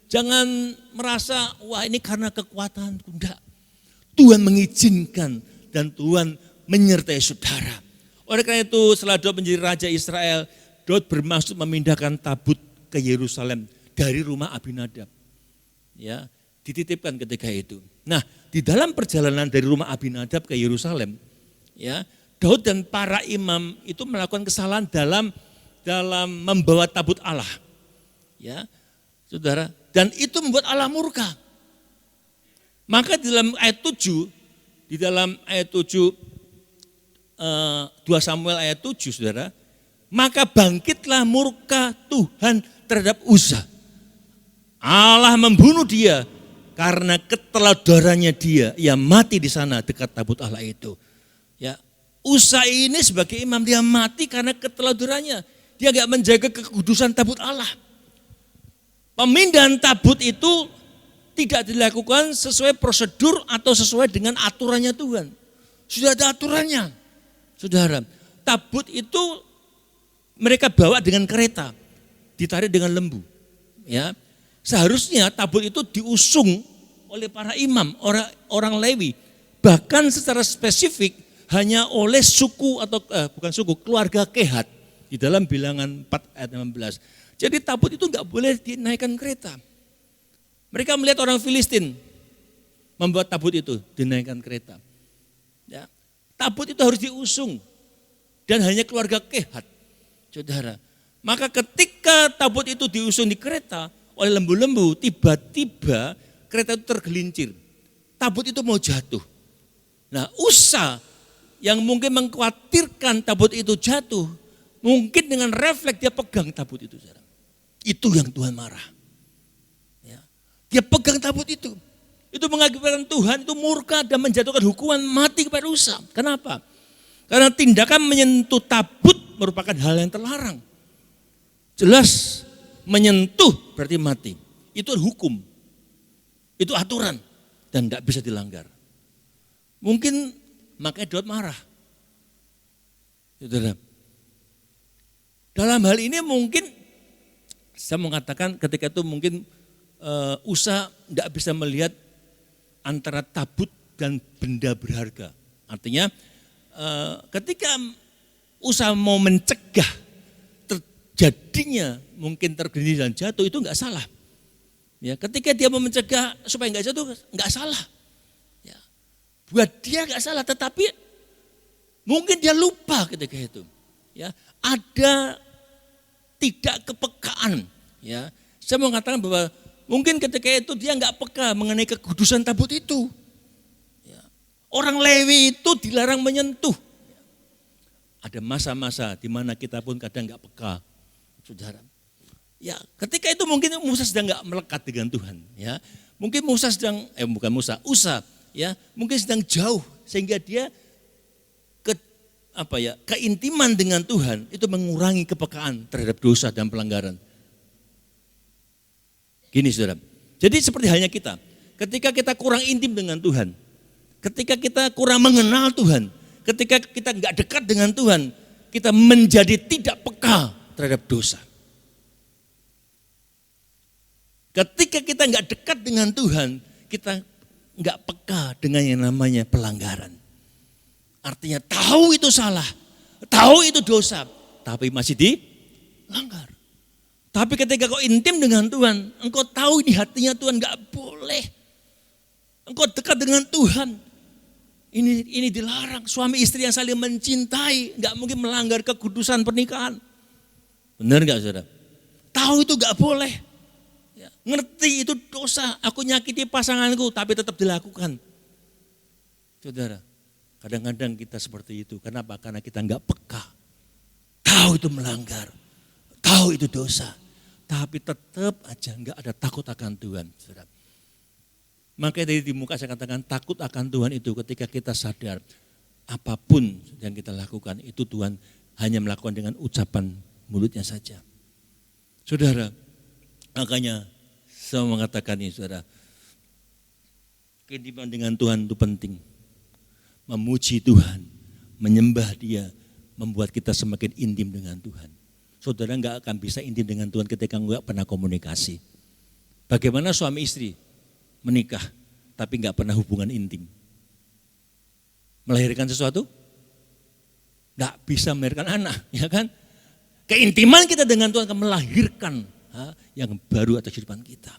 Jangan merasa, wah ini karena kekuatanku. Enggak. Tuhan mengizinkan dan Tuhan menyertai saudara. Oleh karena itu setelah Daud menjadi raja Israel, Daud bermaksud memindahkan tabut ke Yerusalem dari rumah Abinadab. Ya, dititipkan ketika itu. Nah, di dalam perjalanan dari rumah Abinadab ke Yerusalem, ya, Daud dan para imam itu melakukan kesalahan dalam membawa tabut Allah. Ya, saudara, dan itu membuat Allah murka. Maka di dalam ayat 7, 2 Samuel ayat 7, saudara, maka bangkitlah murka Tuhan terhadap Uza. Allah membunuh dia karena keteladarannya dia. Ia mati di sana dekat tabut Allah itu. Ya, Uza ini sebagai imam dia mati karena keteladarannya. Dia gak menjaga kekudusan tabut Allah. Pemindahan tabut itu tidak dilakukan sesuai prosedur atau sesuai dengan aturannya Tuhan. Sudah ada aturannya. Saudara, tabut itu mereka bawa dengan kereta, ditarik dengan lembu. Ya, seharusnya tabut itu diusung oleh para imam, orang Lewi. Bahkan secara spesifik hanya oleh suku atau bukan suku, keluarga Kehat di dalam Bilangan 4 ayat 16. Jadi tabut itu enggak boleh dinaikkan kereta. Mereka melihat orang Filistin membuat tabut itu dinaikkan kereta. Ya, tabut itu harus diusung dan hanya keluarga Kehat, saudara. Maka ketika tabut itu diusung di kereta oleh lembu-lembu, tiba-tiba kereta itu tergelincir. Tabut itu mau jatuh. Nah, Usa yang mungkin mengkhawatirkan tabut itu jatuh, mungkin dengan refleks dia pegang tabut itu. Saudara. Itu yang Tuhan marah. Ya. Dia pegang tabut itu. Itu mengakibatkan Tuhan itu murka dan menjatuhkan hukuman mati kepada Usa. Kenapa? Karena tindakan menyentuh tabut merupakan hal yang terlarang. Jelas menyentuh berarti mati. Itu hukum. Itu aturan dan tidak bisa dilanggar. Mungkin makanya Daud marah. Saudara. Dalam hal ini mungkin saya mengatakan ketika itu mungkin Usa tidak bisa melihat antara tabut dan benda berharga. Artinya ketika Usa mau mencegah terjadinya mungkin tergelincir dan jatuh itu enggak salah. Ya, ketika dia mau mencegah supaya enggak jatuh enggak salah. Ya, buat dia enggak salah, tetapi mungkin dia lupa ketika itu. Ya, ada tidak kepekaan. Ya, saya mau mengatakan bahwa mungkin ketika itu dia enggak peka mengenai kekudusan tabut itu. Ya, orang Lewi itu dilarang menyentuh. Ada masa-masa di mana kita pun kadang enggak peka, saudara. Ya, ketika itu mungkin Musa sedang enggak melekat dengan Tuhan, ya. Mungkin Musa sedang Usa, ya, mungkin sedang jauh sehingga dia keintiman dengan Tuhan itu mengurangi kepekaan terhadap dosa dan pelanggaran. Gini saudara, jadi seperti halnya kita, ketika kita kurang intim dengan Tuhan, ketika kita kurang mengenal Tuhan, ketika kita enggak dekat dengan Tuhan, kita menjadi tidak peka terhadap dosa. Ketika kita enggak dekat dengan Tuhan, kita enggak peka dengan yang namanya pelanggaran. Artinya tahu itu salah, tahu itu dosa, tapi masih dilanggar. Tapi ketika kau intim dengan Tuhan, engkau tahu ini hatinya Tuhan enggak boleh. Engkau dekat dengan Tuhan. Ini dilarang, suami istri yang saling mencintai, enggak mungkin melanggar kekudusan pernikahan. Benar enggak saudara? Tahu itu enggak boleh. Ya, ngerti itu dosa, aku nyakiti pasanganku tapi tetap dilakukan. Saudara, kadang-kadang kita seperti itu. Kenapa? Karena kita enggak peka. Tahu itu melanggar, tahu itu dosa, tapi tetap aja enggak ada takut akan Tuhan. Saudara. Makanya dari di muka saya katakan takut akan Tuhan itu ketika kita sadar apapun yang kita lakukan itu Tuhan hanya melakukan dengan ucapan mulutnya saja. Saudara, makanya saya mengatakan ini saudara, keintiman dengan Tuhan itu penting. Memuji Tuhan, menyembah Dia, membuat kita semakin intim dengan Tuhan. Saudara enggak akan bisa intim dengan Tuhan ketika enggak pernah komunikasi. Bagaimana suami istri menikah tapi enggak pernah hubungan intim? Melahirkan sesuatu? Enggak bisa melahirkan anak, ya kan? Keintiman kita dengan Tuhan akan melahirkan yang baru atas kehidupan kita.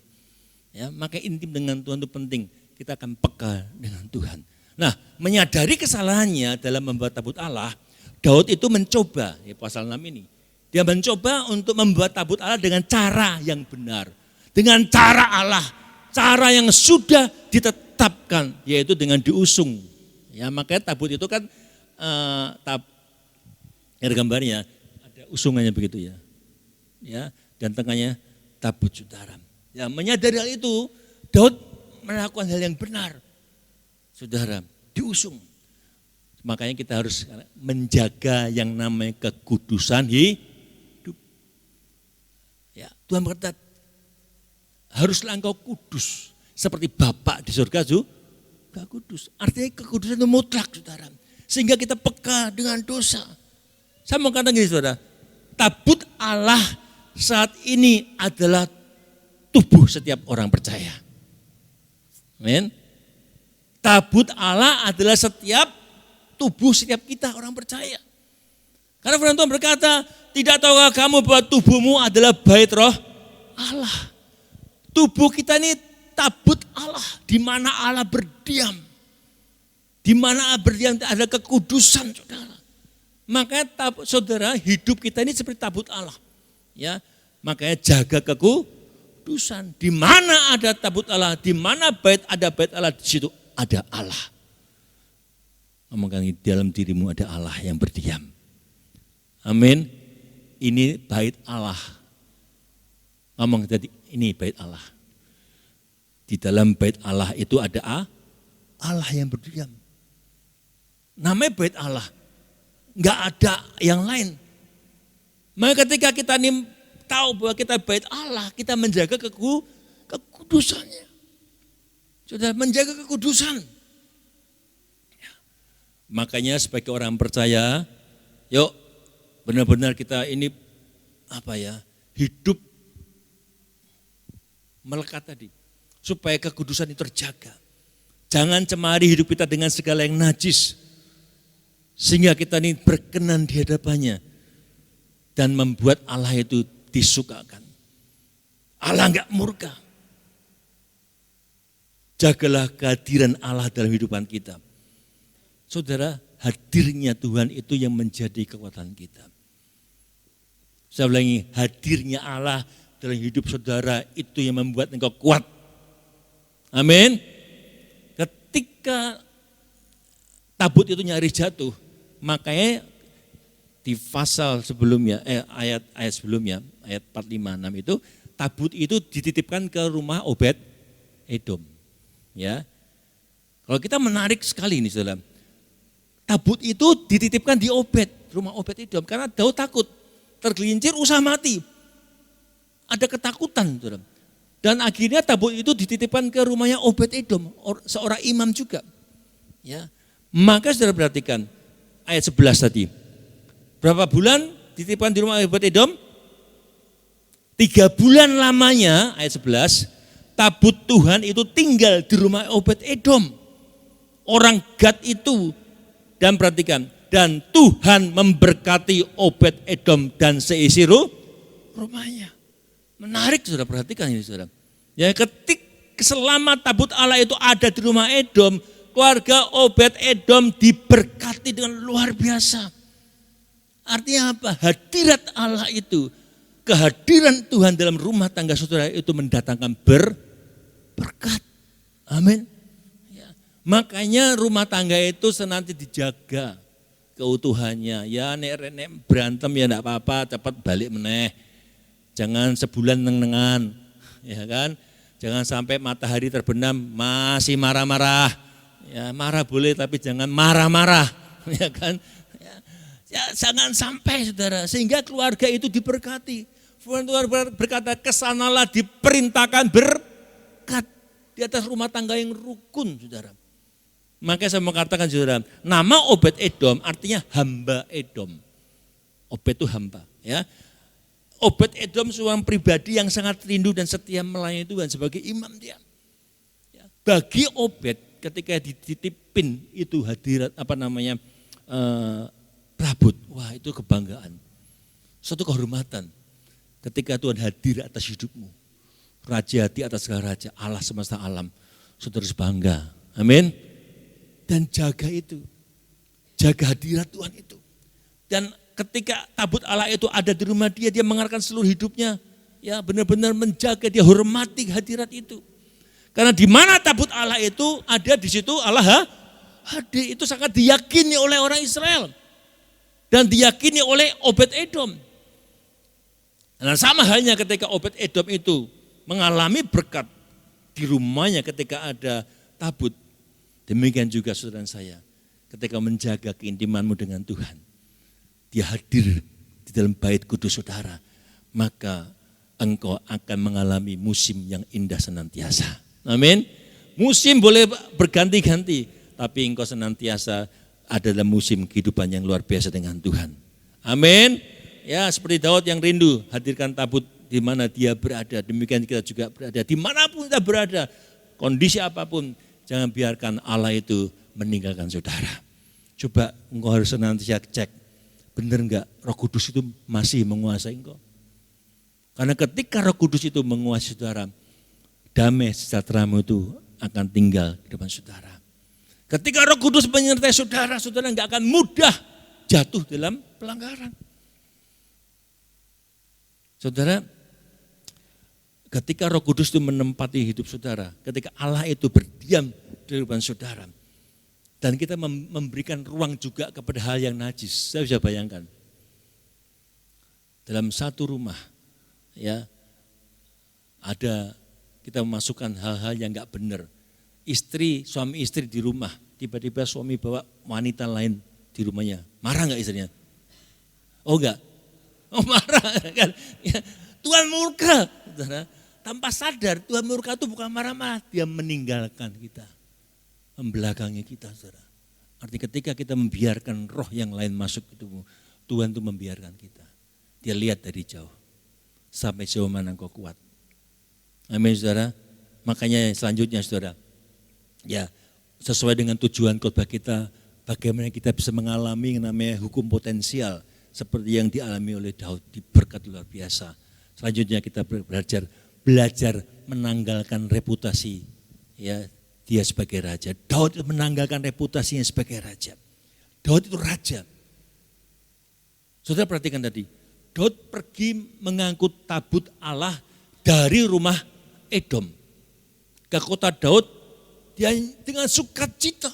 Ya, maka intim dengan Tuhan itu penting. Kita akan peka dengan Tuhan. Nah, menyadari kesalahannya dalam membuat tabut Allah, Daud itu mencoba, ya pasal 6 ini. Dia mencoba untuk membuat tabut Allah dengan cara yang benar. Dengan cara Allah, cara yang sudah ditetapkan, yaitu dengan diusung. Ya, makanya tabut itu kan ada gambarnya, ada usungannya begitu ya. Ya, dan tengahnya tabut saudara. Ya, menyadari hal itu, Daud melakukan hal yang benar. Saudara, diusung. Makanya kita harus menjaga yang namanya kekudusan hidup. Ya, Tuhan berkata, haruslah engkau kudus. Seperti Bapa di surga juga kudus. Artinya kekudusan itu mutlak, saudara. Sehingga kita peka dengan dosa. Saya mau katakan gini, saudara. Tabut Allah saat ini adalah tubuh setiap orang percaya. Amin. Tabut Allah adalah setiap tubuh setiap kita orang percaya. Karena firman Tuhan berkata, tidak tahukah kamu bahwa tubuhmu adalah bait roh Allah. Tubuh kita ini tabut Allah, di mana Allah berdiam. Di mana Allah berdiam ada kekudusan, saudara. Makanya saudara, hidup kita ini seperti tabut Allah. Ya, makanya jaga kekudusan. Di mana ada tabut Allah, di mana ada bait Allah, di situ ada Allah. Ngomongkan di dalam dirimu ada Allah yang berdiam. Amin. Ini bait Allah. Ngomong tadi, ini bait Allah. Di dalam bait Allah itu ada Allah yang berdiam. Namanya bait Allah. Enggak ada yang lain. Maka ketika kita ini tahu bahwa kita bait Allah, kita menjaga kekudusannya. Sudah menjaga kekudusan. Makanya sebagai orang percaya, yuk benar-benar kita ini hidup melekat tadi. Supaya kekudusan itu terjaga. Jangan cemari hidup kita dengan segala yang najis. Sehingga kita ini berkenan di hadapannya. Dan membuat Allah itu disukakan. Allah enggak murka. Jagalah kehadiran Allah dalam kehidupan kita. Saudara, hadirnya Tuhan itu yang menjadi kekuatan kita. Saya ulangi, hadirnya Allah dalam hidup saudara itu yang membuat engkau kuat. Amin. Ketika tabut itu nyaris jatuh, makanya di pasal sebelumnya, ayat sebelumnya, ayat 456 itu, tabut itu dititipkan ke rumah Obed Edom. Ya, kalau kita menarik sekali ini saudara, tabut itu dititipkan di rumah Obed Edom, karena Daud takut, tergelincir usah mati, ada ketakutan saudara. Dan akhirnya tabut itu dititipkan ke rumahnya Obed Edom, seorang imam juga. Ya, maka saudara perhatikan ayat 11 tadi. Berapa bulan dititipkan di rumah Obed Edom? 3 bulan lamanya, ayat 11, tabut Tuhan itu tinggal di rumah Obed Edom. Orang Gad itu, dan perhatikan, dan Tuhan memberkati Obed Edom dan seisi rumahnya. Menarik saudara, perhatikan ini saudara. Ya, selama tabut Allah itu ada di rumah Edom, keluarga Obed Edom diberkati dengan luar biasa. Artinya apa? Hadirat Allah itu, kehadiran Tuhan dalam rumah tangga saudara itu mendatangkan berkat. Amin. Ya. Makanya rumah tangga itu senantiasa dijaga keutuhannya. Ya nek berantem ya enggak apa-apa, cepat balik meneh. Jangan sebulan neng-nengan, ya kan? Jangan sampai matahari terbenam masih marah-marah. Ya marah boleh tapi jangan marah-marah, ya kan? Ya, jangan sampai saudara, sehingga keluarga itu diberkati. Firman Tuhan berkata, kesanalah diperintahkan berkat di atas rumah tangga yang rukun, saudara. Makanya saya mau katakan saudara, nama Obed Edom artinya hamba Edom. Obed itu hamba, ya. Obed Edom seorang pribadi yang sangat rindu dan setia melayani Tuhan sebagai imam dia. Ya, bagi Obed ketika dititipin itu hadirat prabut, wah itu kebanggaan. Suatu kehormatan ketika Tuhan hadir atas hidupmu. Raja di atas segala raja, Allah semesta alam. Saudara harus bangga, amin. Dan jaga itu, jaga hadirat Tuhan itu. Dan ketika tabut Allah itu ada di rumah dia, dia mengarahkan seluruh hidupnya, ya benar-benar menjaga, dia hormati hadirat itu. Karena di mana tabut Allah itu ada, di situ Allah hadir. Itu sangat diyakini oleh orang Israel dan diyakini oleh Obed Edom. Dan sama halnya ketika Obed Edom itu mengalami berkat di rumahnya ketika ada tabut. Demikian juga saudara saya, ketika menjaga keintimanmu dengan Tuhan, dia hadir di dalam bait kudus saudara, maka engkau akan mengalami musim yang indah senantiasa. Amin. Musim boleh berganti-ganti, tapi engkau senantiasa ada dalam musim kehidupan yang luar biasa dengan Tuhan. Amin. Ya, seperti Daud yang rindu hadirkan tabut di mana dia berada, demikian kita juga berada. Dimanapun kita berada, kondisi apapun, jangan biarkan Allah itu meninggalkan saudara. Coba engkau harus senantiasa cek, benar enggak Roh Kudus itu masih menguasai engkau? Karena ketika Roh Kudus itu menguasai saudara, damai sejahteramu itu akan tinggal di depan saudara. Ketika Roh Kudus menyertai saudara, saudara enggak akan mudah jatuh dalam pelanggaran. Saudara, ketika Roh Kudus itu menempati hidup saudara, ketika Allah itu berdiam di depan saudara, dan kita memberikan ruang juga kepada hal yang najis, saya bisa bayangkan. Dalam satu rumah, ya ada kita memasukkan hal-hal yang enggak benar. Suami istri di rumah, tiba-tiba suami bawa wanita lain di rumahnya. Marah enggak istrinya? Oh enggak? Oh marah kan? Ya, Tuhan murka. Tanpa sadar Tuhan murka itu bukan marah-marah, dia meninggalkan kita. Membelakangi kita, saudara. Artinya ketika kita membiarkan roh yang lain masuk ke tubuh, Tuhan itu membiarkan kita. Dia lihat dari jauh. Sampai jauh mana engkau kuat. Amin, saudara. Makanya selanjutnya, saudara. Ya, sesuai dengan tujuan khotbah kita, bagaimana kita bisa mengalami yang namanya hukum potensial seperti yang dialami oleh Daud, diberkat luar biasa. Selanjutnya kita belajar menanggalkan reputasi, ya, dia sebagai raja. Daud itu menanggalkan reputasinya sebagai raja. Daud itu raja. Saudara perhatikan tadi, Daud pergi mengangkut tabut Allah dari rumah Edom ke kota Daud, dia dengan sukacita.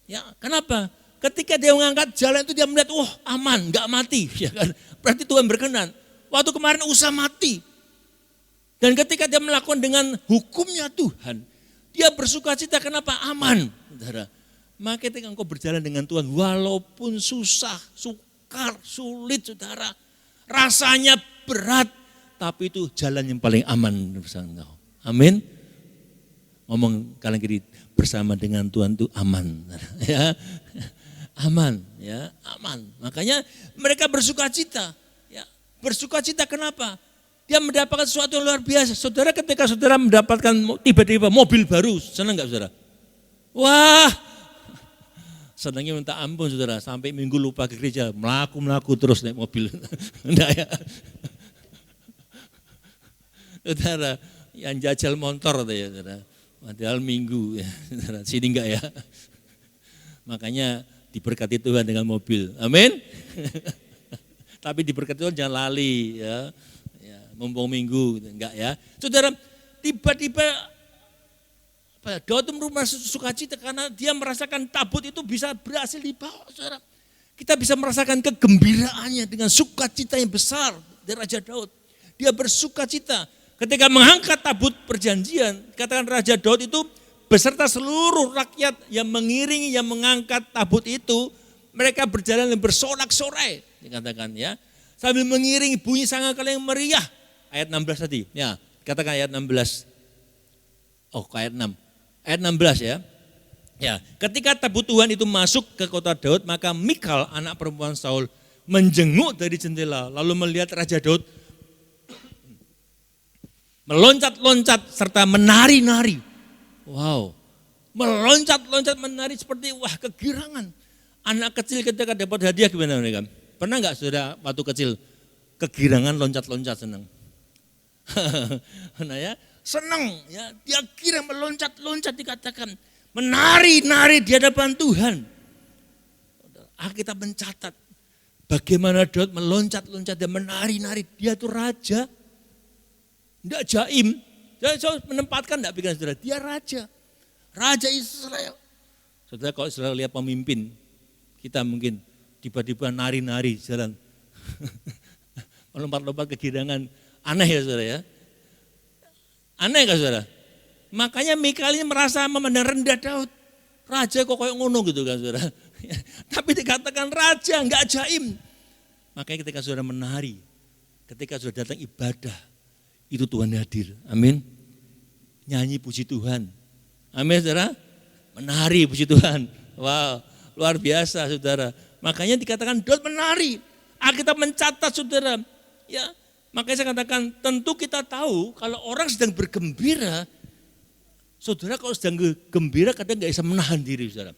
Ya, kenapa? Ketika dia mengangkat jalan itu dia melihat, wah aman, nggak mati. Ya kan? Berarti Tuhan berkenan. Waktu kemarin Usa mati. Dan ketika dia melakukan dengan hukumnya Tuhan, dia bersukacita, kenapa? Aman. Saudara. Maka ketika engkau berjalan dengan Tuhan, walaupun susah, sukar, sulit, saudara, rasanya berat, tapi itu jalan yang paling aman bersama engkau. Amin. Ngomong kalian kiri, bersama dengan Tuhan itu aman. Ya, aman, ya, aman. Makanya mereka bersukacita. Ya, bersukacita kenapa? Dia mendapatkan sesuatu yang luar biasa. Saudara, ketika saudara mendapatkan tiba-tiba mobil baru, senang enggak saudara? Wah, senangnya minta ampun saudara. Sampai minggu lupa ke gereja, melaku terus naik mobil. Enggak ya? Saudara, yang jajal motor ya saudara. Padahal minggu ya, saudara. Sini enggak ya? Makanya diberkati Tuhan dengan mobil. Amin. Tapi diberkati Tuhan jangan lali ya. Mumpung minggu, enggak ya. Saudara, tiba-tiba Daud merasa sukacita karena dia merasakan tabut itu bisa berhasil dibawa, saudara. Kita bisa merasakan kegembiraannya dengan sukacita yang besar dari Raja Daud. Dia bersukacita ketika mengangkat tabut perjanjian. Katakan Raja Daud itu beserta seluruh rakyat yang mengiringi, yang mengangkat tabut itu, mereka berjalan bersorak-sorai, dikatakan ya. Sambil mengiringi bunyi sangkakala yang meriah. Ayat 16 tadi, ya katakan ayat 16. Oh ayat 6, ayat 16 ya. Ya, ketika tabut Tuhan itu masuk ke kota Daud, maka Mikal anak perempuan Saul menjenguk dari jendela lalu melihat Raja Daud meloncat-loncat serta menari-nari. Wow, meloncat-loncat menari seperti wah kegirangan. Anak kecil ketika dapat hadiah gimana mereka? Pernah enggak saudara waktu kecil kegirangan loncat-loncat senang? Nah ya, senang ya, dia kira meloncat-loncat dikatakan, menari-nari di hadapan Tuhan. Alkitab mencatat bagaimana Daud meloncat-loncat dan menari-nari, dia itu raja. Enggak jaim, saya menempatkan enggak pikiran saudara, dia raja. Raja Israel. Saudara kalau saudara lihat pemimpin, kita mungkin tiba-tiba nari-nari jalan. Melompat-lompat kegirangan. Aneh ya saudara ya. Aneh gak saudara? Makanya Mikal ini merasa memandang rendah Daud. Raja kok kayak ngono gitu kan saudara. Tapi dikatakan raja, enggak jaim. Makanya ketika saudara menari, ketika saudara datang ibadah, itu Tuhan hadir. Amin. Nyanyi puji Tuhan. Amin saudara. Menari puji Tuhan. Wow, luar biasa saudara. Makanya dikatakan Daud menari. Alkitab mencatat saudara. Ya, makanya saya katakan tentu kita tahu kalau orang sedang bergembira, Saudara kalau sedang gembira kadang nggak bisa menahan diri, saudara.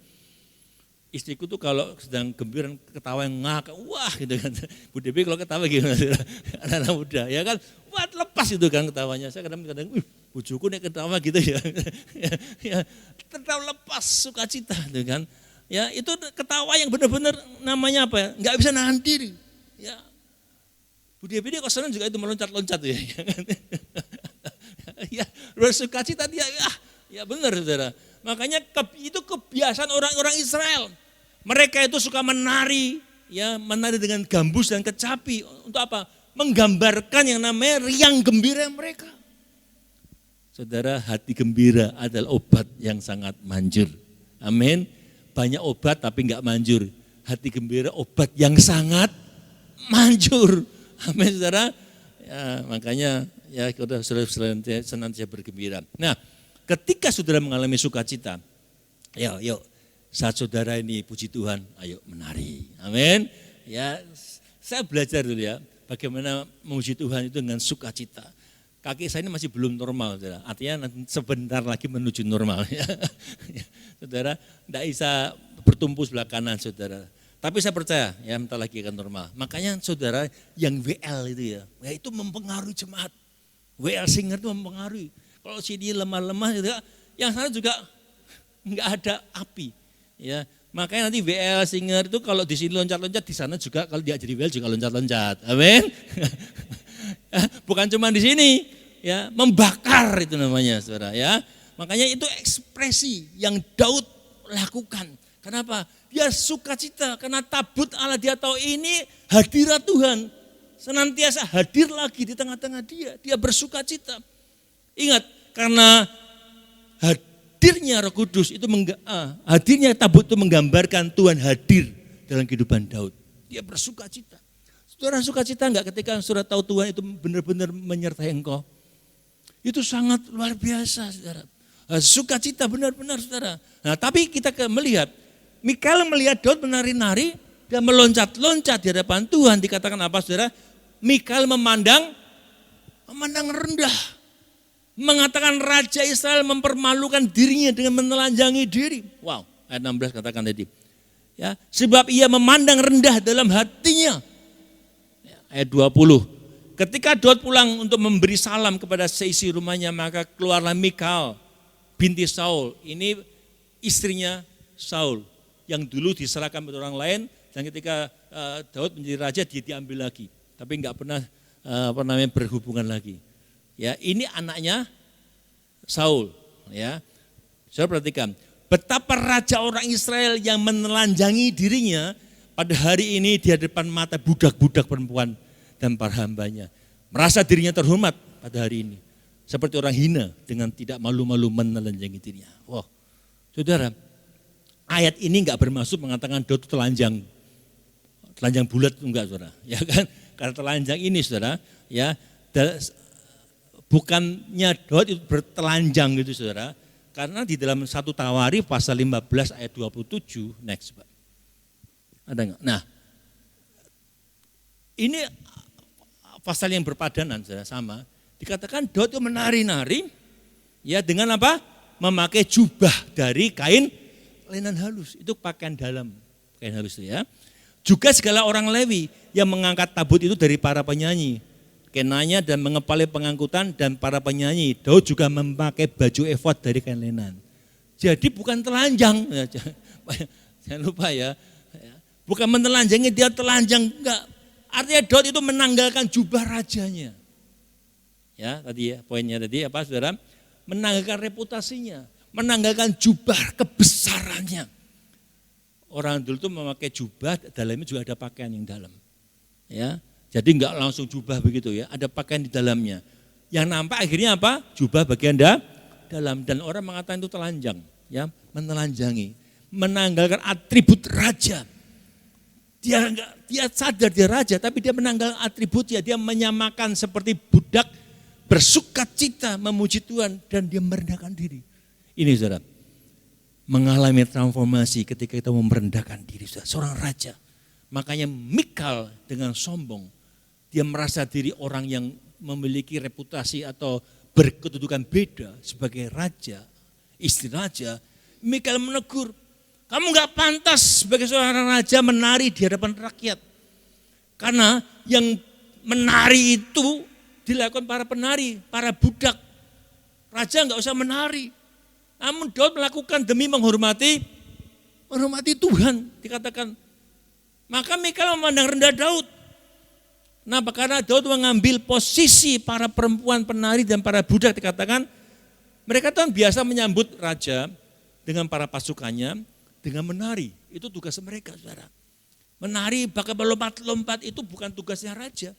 Istriku tuh kalau sedang gembira ketawa yang ngakak, wah gitu kan. Bu Devi kalau ketawa gimana, saudara? Anak-anak muda, ya kan, wah lepas itu kan ketawanya. Saya kadang-kadang, bujuku nih ketawa gitu ya. Ya, tertawa lepas sukacita gitu kan. Ya itu ketawa yang benar-benar namanya apa ya, nggak bisa nahan diri. Ya, Bu Devi dia kok senang juga itu meloncat-loncat ya. Ya, bersukacita dia, ya benar saudara. Makanya itu kebiasaan orang-orang Israel. Mereka itu suka menari, ya menari dengan gambus dan kecapi. Untuk apa? Menggambarkan yang namanya riang gembira mereka. Saudara, hati gembira adalah obat yang sangat manjur. Amin. Banyak obat tapi enggak manjur. Hati gembira obat yang sangat manjur. Amin, saudara. Ya, makanya ya kita senantiasa bergembira. Nah, ketika saudara mengalami sukacita, yuk saat saudara ini puji Tuhan, ayo menari. Amin. Ya, saya belajar dulu ya, bagaimana memuji Tuhan itu dengan sukacita. Kaki saya ini masih belum normal, saudara. Artinya nanti sebentar lagi menuju normal. Ya. Saudara, tidak bisa bertumpu sebelah kanan, saudara. Tapi saya percaya, ya bentar lagi akan normal. Makanya saudara yang WL itu ya itu mempengaruhi jemaat. WL singer itu mempengaruhi. Kalau sini lemah-lemah, yang sana juga enggak ada api. Ya, makanya nanti WL singer itu kalau di sini loncat-loncat, di sana juga kalau dia jadi WL juga loncat-loncat. Amin. Bukan cuma di sini, ya membakar itu namanya, saudara. Ya, makanya itu ekspresi yang Daud lakukan. Kenapa? Dia sukacita karena tabut Allah dia tahu ini hadirat Tuhan. Senantiasa hadir lagi di tengah-tengah dia. Dia bersukacita. Ingat, karena hadirnya Roh Kudus itu hadirnya tabut itu menggambarkan Tuhan hadir dalam kehidupan Daud. Dia bersukacita. Saudara sukacita enggak ketika saudara tahu Tuhan itu benar-benar menyertai engkau? Itu sangat luar biasa, saudara. Sukacita benar-benar, saudara. Nah, tapi kita melihat Mikael melihat Daud menari-nari dan meloncat-loncat di hadapan Tuhan. Dikatakan apa, saudara? Mikael memandang rendah. Mengatakan Raja Israel mempermalukan dirinya dengan menelanjangi diri. Wow, ayat 16 katakan tadi. Ya, sebab ia memandang rendah dalam hatinya. Ya, ayat 20. Ketika Daud pulang untuk memberi salam kepada seisi rumahnya, maka keluarlah Mikael binti Saul. Ini istrinya Saul yang dulu diserahkan kepada orang lain, dan ketika Daud menjadi raja dia diambil lagi, tapi enggak pernah berhubungan lagi. Ya, ini anaknya Saul. Ya, saudara perhatikan betapa raja orang Israel yang menelanjangi dirinya pada hari ini di hadapan mata budak-budak perempuan dan para hambanya, merasa dirinya terhormat pada hari ini, seperti orang hina dengan tidak malu-malu menelanjangi dirinya. Wow, saudara. Ayat ini enggak bermaksud mengatakan Daud telanjang bulat, enggak, saudara. Ya kan? Karena telanjang ini, saudara, ya bukannya Daud itu bertelanjang gitu, saudara. Karena di dalam 1 Tawarikh pasal 15 ayat 27, next, Pak. Ada enggak? Nah, ini pasal yang berpadanan, saudara, sama. Dikatakan Daud itu menari-nari, ya dengan apa? Memakai jubah dari kain lenan halus, itu pakaian dalam, kain halus itu ya. Juga segala orang Lewi yang mengangkat tabut itu dari para penyanyi, kenanya dan mengepali pengangkutan dan para penyanyi. Daud juga memakai baju efod dari kain lenan. Jadi bukan telanjang, jangan lupa ya. Bukan menelanjangi, dia telanjang, enggak. Artinya Daud itu menanggalkan jubah rajanya. Ya, tadi ya, poinnya tadi apa, saudara? Menanggalkan reputasinya. Menanggalkan jubah kebesarannya. Orang dulu tuh memakai jubah, dalamnya juga ada pakaian yang dalam. Ya, jadi enggak langsung jubah begitu ya, ada pakaian di dalamnya. Yang nampak akhirnya apa? Jubah bagian dalam, dan orang mengatakan itu telanjang, ya, menelanjangi, menanggalkan atribut raja. Dia sadar dia raja, tapi dia menanggalkan atributnya, dia menyamakan seperti budak bersukacita memuji Tuhan dan dia merendahkan diri. Ini, saudara, mengalami transformasi ketika kita merendahkan diri, saudara, seorang raja. Makanya Mikael dengan sombong, dia merasa diri orang yang memiliki reputasi atau berkedudukan beda sebagai raja, istri raja, Mikal menegur, kamu gak pantas sebagai seorang raja menari di hadapan rakyat. Karena yang menari itu dilakukan para penari, para budak. Raja gak usah menari. Namun Daud melakukan demi menghormati Tuhan. Dikatakan, maka Mikal memandang rendah Daud. Kenapa? Karena Daud mengambil posisi para perempuan penari dan para budak. Dikatakan, mereka kan biasa menyambut raja dengan para pasukannya dengan menari. Itu tugas mereka, saudara. Menari, bahkan melompat-lompat itu bukan tugasnya raja.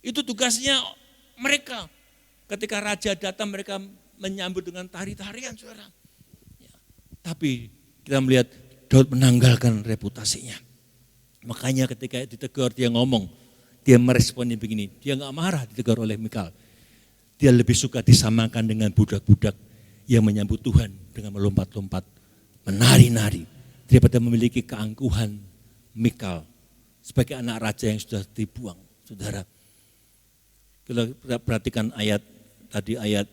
Itu tugasnya mereka. Ketika raja datang mereka menyambut dengan tari-tarian, saudara. Ya. Tapi kita melihat Daud menanggalkan reputasinya. Makanya ketika ditegur dia ngomong, dia meresponnya begini. Dia gak marah ditegur oleh Mikal. Dia lebih suka disamakan dengan budak-budak yang menyambut Tuhan dengan melompat-lompat, menari-nari, daripada memiliki keangkuhan Mikal sebagai anak raja yang sudah dibuang. Saudara, kita perhatikan ayat tadi, ayat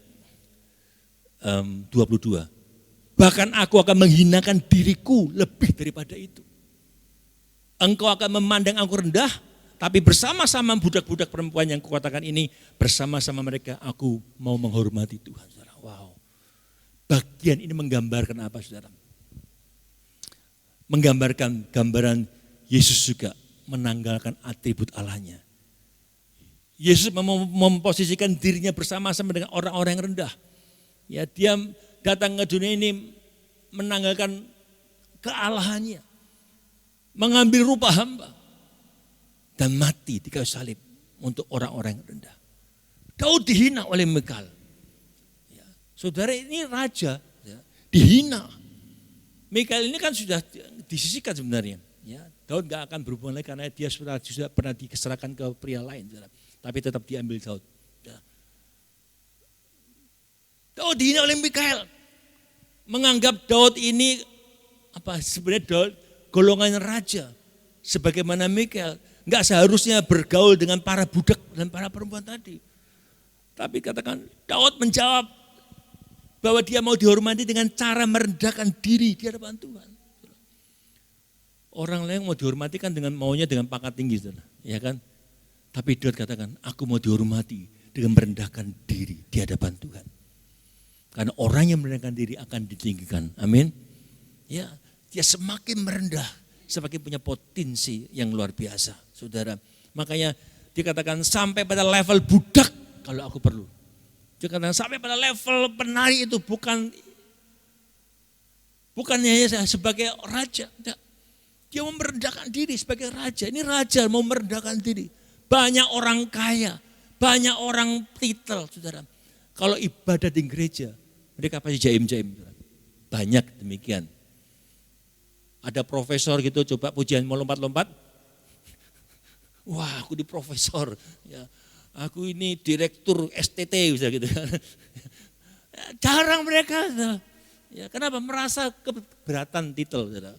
22. Bahkan aku akan menghinakan diriku lebih daripada itu. Engkau akan memandang aku rendah, tapi bersama-sama budak-budak perempuan yang kukatakan ini, bersama-sama mereka aku mau menghormati Tuhan. Saudara, wow. Bagian ini menggambarkan apa, saudara? Menggambarkan gambaran Yesus juga menanggalkan atribut Allahnya. Yesus memposisikan dirinya bersama-sama dengan orang-orang yang rendah. Ya, dia datang ke dunia ini menanggalkan kealahannya, mengambil rupa hamba dan mati di kayu salib untuk orang-orang yang rendah. Daud dihina oleh Mikal. Ya, saudara, ini raja ya, dihina. Mikal ini kan sudah disisihkan sebenarnya. Ya, Daud gak akan berhubungan lagi karena dia sudah pernah diserahkan ke pria lain. Saudara. Tapi tetap diambil Daud. Ya. Daud dihina oleh Mikal. Menganggap Daud ini sebenarnya Daud golongan raja. Sebagaimana Mikal nggak seharusnya bergaul dengan para budak dan para perempuan tadi. Tapi katakan Daud menjawab bahwa dia mau dihormati dengan cara merendahkan diri di hadapan Tuhan. Orang lain mau dihormati kan dengan maunya dengan pangkat tinggi, saudara, ya kan? Tapi Daud katakan, aku mau dihormati dengan merendahkan diri di hadapan Tuhan. Karena orang yang merendahkan diri akan ditinggikan. Amin. Ya, dia semakin merendah, semakin punya potensi yang luar biasa, saudara. Makanya dikatakan sampai pada level budak kalau aku perlu. Dikatakan sampai pada level penari itu bukan hanya sebagai raja. Dia mau merendahkan diri sebagai raja. Ini raja mau merendahkan diri. Banyak orang kaya, banyak orang titel, saudara. Kalau ibadah di gereja, mereka pasti jaim-jaim. Banyak demikian. Ada profesor gitu, coba pujian mau lompat-lompat. Wah, aku di profesor. Ya, aku ini direktur STT, bisa gitu. Jarang mereka. Ya, kenapa? Merasa keberatan titel. Saudara.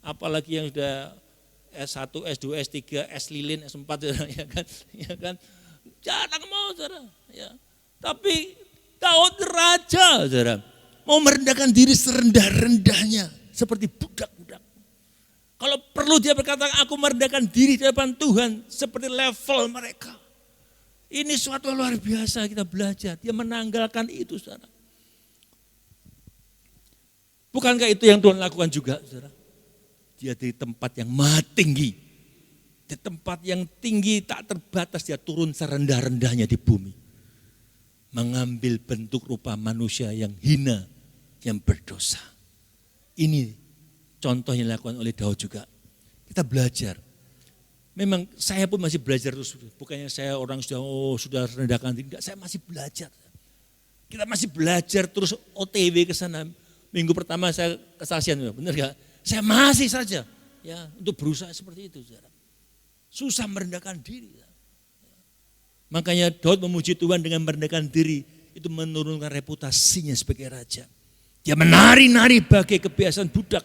Apalagi yang sudah S1, S2, S3, S lilin, S4, ya kan? Ya kan? Jarang mau, saudara. Ya. Tapi Daud raja, saudara, mau merendahkan diri serendah-rendahnya seperti budak-budak. Kalau perlu dia berkata, aku merendahkan diri di hadapan Tuhan seperti level mereka. Ini suatu luar biasa kita belajar. Dia menanggalkan itu, saudara. Bukankah itu yang Tuhan lakukan juga, saudara? Dia di tempat yang maha tinggi. Di tempat yang tinggi tak terbatas dia turun serendah-rendahnya di bumi. Mengambil bentuk rupa manusia yang hina, yang berdosa. Ini contoh yang dilakukan oleh Daud juga. Kita belajar. Memang saya pun masih belajar terus. Bukannya saya orang sudah rendahkan diri. Enggak, saya masih belajar. Kita masih belajar terus OTW ke sana. Minggu pertama saya kesaksian, benar gak? Saya masih saja ya untuk berusaha seperti itu, saudara. Susah merendahkan diri. Makanya Daud memuji Tuhan dengan merendahkan diri, itu menurunkan reputasinya sebagai raja. Dia menari-nari bagai kebiasaan budak.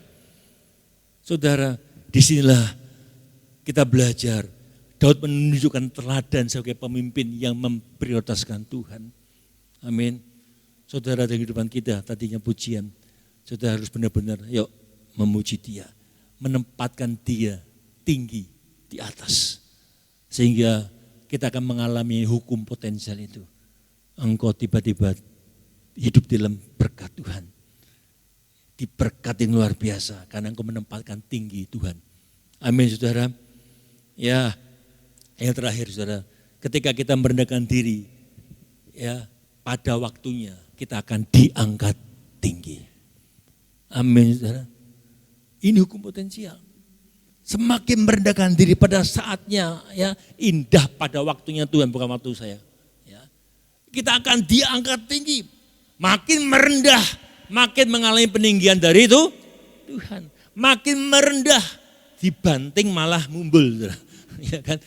Saudara, disinilah kita belajar. Daud menunjukkan teladan sebagai pemimpin yang memprioritaskan Tuhan. Amin. Saudara, dalam kehidupan kita tadinya pujian, saudara harus benar-benar yuk memuji Dia, menempatkan Dia tinggi di atas. Sehingga kita akan mengalami hukum potensial itu. Engkau tiba-tiba hidup dalam berkat Tuhan. Diberkati yang luar biasa karena engkau menempatkan tinggi Tuhan. Amin saudara. Ya, yang terakhir saudara, ketika kita merendahkan diri, ya pada waktunya kita akan diangkat tinggi. Amin saudara. Ini hukum potensial. Semakin merendahkan diri pada saatnya, ya indah pada waktunya Tuhan, bukan waktu saya. Ya, kita akan diangkat tinggi. Makin merendah, makin mengalami peninggian dari itu Tuhan. Makin merendah, dibanting malah mumbul. Ya kan?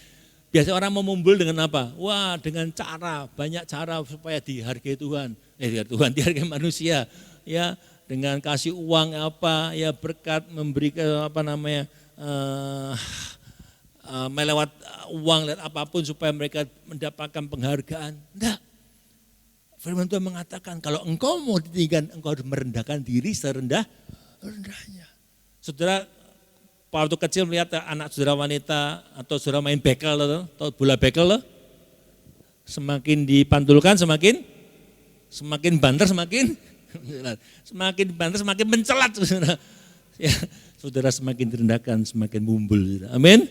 Biasa orang mau mumbul dengan apa? Wah, dengan cara, banyak cara supaya dihargai Tuhan. Dihargai manusia. Ya, dengan kasih uang apa, ya berkat, memberikan apa namanya, melewat uang dan apapun supaya mereka mendapatkan penghargaan. Enggak. Firman Tuhan mengatakan kalau engkau mau ditinggikan, engkau harus merendahkan diri serendah-rendahnya. Saudara, waktu kecil melihat anak saudara wanita atau saudara main bekel atau bola bekel loh, semakin dipantulkan semakin banter semakin banter semakin mencelat saudara. Ya, saudara semakin direndahkan semakin mumbul. Amin.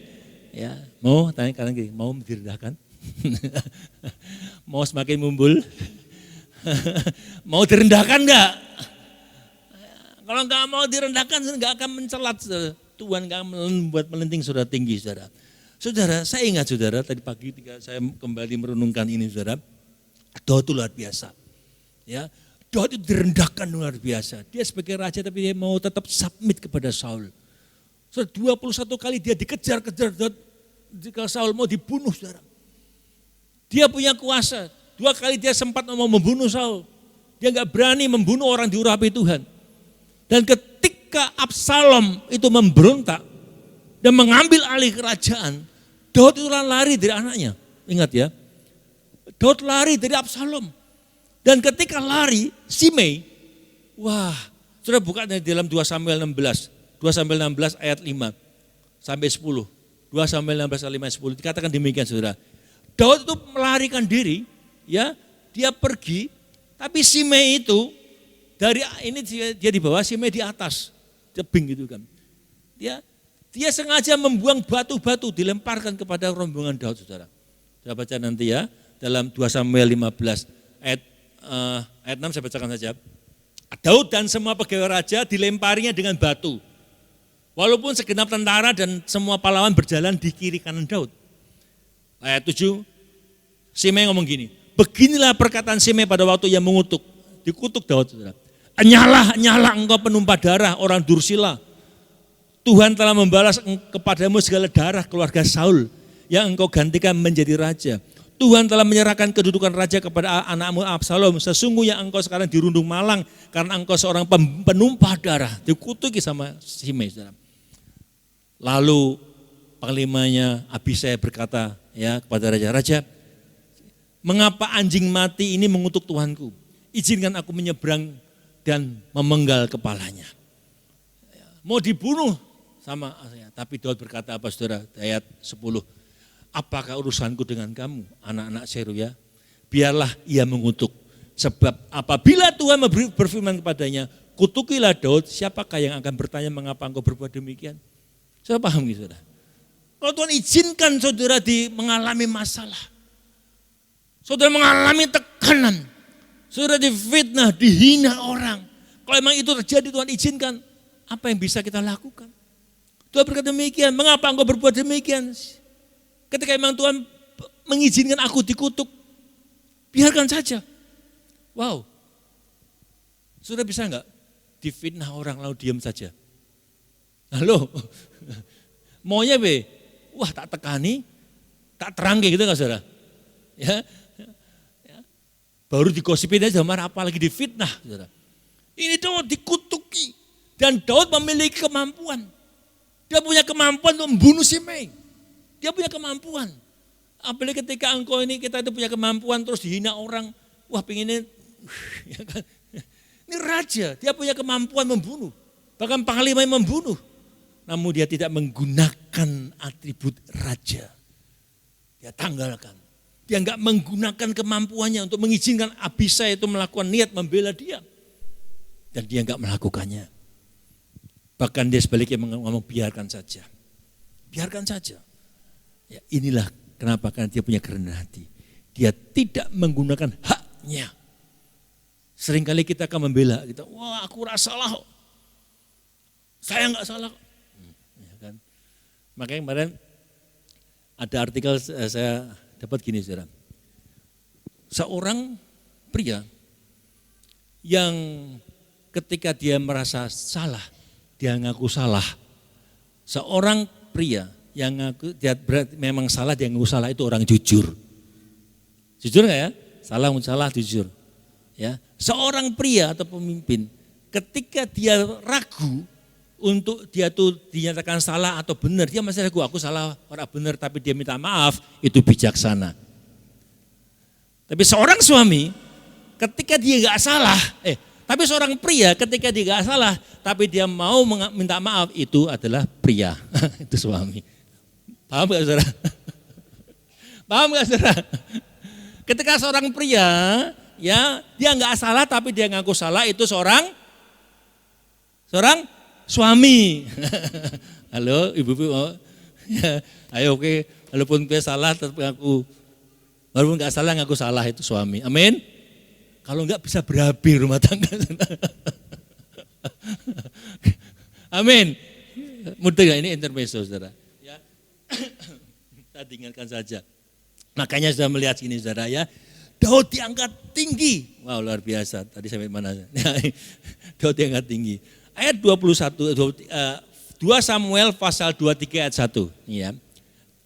Ya, mau tanya kanan kiri, mau direndahkan? Mau semakin mumbul? Mau direndahkan enggak? Kalau enggak mau direndahkan enggak akan mencelat. Tuhan enggak membuat melenting saudara tinggi saudara. Saudara, saya ingat saudara tadi pagi ketika saya kembali merenungkan ini saudara. Daud itu luar biasa. Ya, Daud itu direndahkan luar biasa. Dia sebagai raja tapi dia mau tetap submit kepada Saul. Saudara, 21 kali dia dikejar-kejar Daud. Jika Saul mau dibunuh saudara. Dia punya kuasa. 2 kali dia sempat mau membunuh Saul. Dia enggak berani membunuh orang diurapi Tuhan. Dan ketika Absalom itu memberontak dan mengambil alih kerajaan, Daud itu lari dari anaknya. Ingat ya, Daud lari dari Absalom. Dan ketika lari, Simei, wah, sudah buka dari dalam 2 Samuel 16. 2 Samuel 16 ayat 5 sampai 10. 2 Samuel 16 ayat 5 sampai 10 dikatakan demikian saudara. Daud itu melarikan diri, ya, dia pergi, tapi Simei itu dari ini dia di bawah, Simei di atas, tebing gitu kan. Dia sengaja membuang batu-batu dilemparkan kepada rombongan Daud saudara. Saya baca nanti ya dalam 2 Samuel 15 ayat 6 saya bacakan saja. Daud dan semua pegawai raja dilemparinya dengan batu. Walaupun segenap tentara dan semua pahlawan berjalan di kiri kanan Daud. Ayat 7, Simei ngomong gini, beginilah perkataan Simei pada waktu ia mengutuk, dikutuk Daud saudara. Nyala engkau penumpah darah orang Dursila. Tuhan telah membalas kepadamu segala darah keluarga Saul yang engkau gantikan menjadi raja. Tuhan telah menyerahkan kedudukan raja kepada anakmu Absalom. Sesungguhnya engkau sekarang dirundung malang karena engkau seorang penumpah darah. Dikutuki sama Simei saudara. Lalu panglimanya Abisai berkata ya kepada raja-raja, mengapa anjing mati ini mengutuk Tuhanku? Izinkan aku menyeberang dan memenggal kepalanya. Mau dibunuh sama saya. Tapi Daud berkata apa saudara? Ayat 10. Apakah urusanku dengan kamu anak-anak Seruya? Biarlah ia mengutuk. Sebab apabila Tuhan berfirman kepadanya, kutukilah Daud, siapakah yang akan bertanya mengapa engkau berbuat demikian? Saudara paham gitu saudara? Kalau Tuhan izinkan saudara mengalami masalah, saudara mengalami tekanan, saudara difitnah, dihina orang. Kalau memang itu terjadi Tuhan izinkan, apa yang bisa kita lakukan? Tuhan berkata demikian, mengapa engkau berbuat demikian? Ketika memang Tuhan mengizinkan aku dikutuk, biarkan saja. Wow, saudara bisa enggak difitnah orang lalu diam saja? Halo, maunya be, wah tak tekani, tak terangke gitu enggak saudara? Ya. Baru digosipin aja marah, apalagi difitnah. Saudara. Ini Daud dikutuki. Dan Daud memiliki kemampuan. Dia punya kemampuan untuk membunuh Simei. Dia punya kemampuan. Apalagi ketika kita itu punya kemampuan terus dihina orang. Wah pengennya Ya kan? Ini raja, dia punya kemampuan membunuh. Bahkan panglima yang membunuh. Namun dia tidak menggunakan atribut raja. Dia tanggalkan. Dia enggak menggunakan kemampuannya untuk mengizinkan Abisai itu melakukan niat membela dia. Dan dia enggak melakukannya. Bahkan dia sebaliknya ngomong biarkan saja. Biarkan saja. Ya, inilah kenapa, karena dia punya kerendahan hati. Dia tidak menggunakan haknya. Seringkali kita akan membela, kita, wah aku rasa salah. Saya enggak salah. Ya kan? Makanya kemarin ada artikel saya dapat gini, saudara. Seorang pria yang ketika dia merasa salah, dia ngaku salah. Seorang pria yang ngaku dia memang salah, dia ngaku salah, itu orang jujur. Jujur nggak ya? Salah, jujur. Ya, seorang pria atau pemimpin ketika dia ragu untuk dia tuh dinyatakan salah atau benar, dia masih ragu, aku salah, orang benar, tapi dia minta maaf, itu bijaksana. Tapi seorang suami ketika dia nggak salah, tapi seorang pria ketika dia nggak salah, tapi dia mau minta maaf, itu adalah pria, itu suami. Paham nggak saudara? Paham nggak saudara? Ketika seorang pria, ya dia nggak salah tapi dia ngaku salah, itu seorang suami. Halo ibu-ibu, ya, ayo oke, walaupun gue salah tetap ngaku, walaupun nggak salah ngaku salah, itu suami. Amin. Kalau nggak bisa berapi rumah tangga. Amin. Mudah nggak ini intermezzo, saudara? Ya, kita dengarkan saja. Makanya sudah melihat sini, saudara ya. Daud diangkat tinggi. Wow, luar biasa. Tadi sampai mana? Daud diangkat tinggi. Ayat 21, 2 Samuel pasal 23 ayat 1. Ya.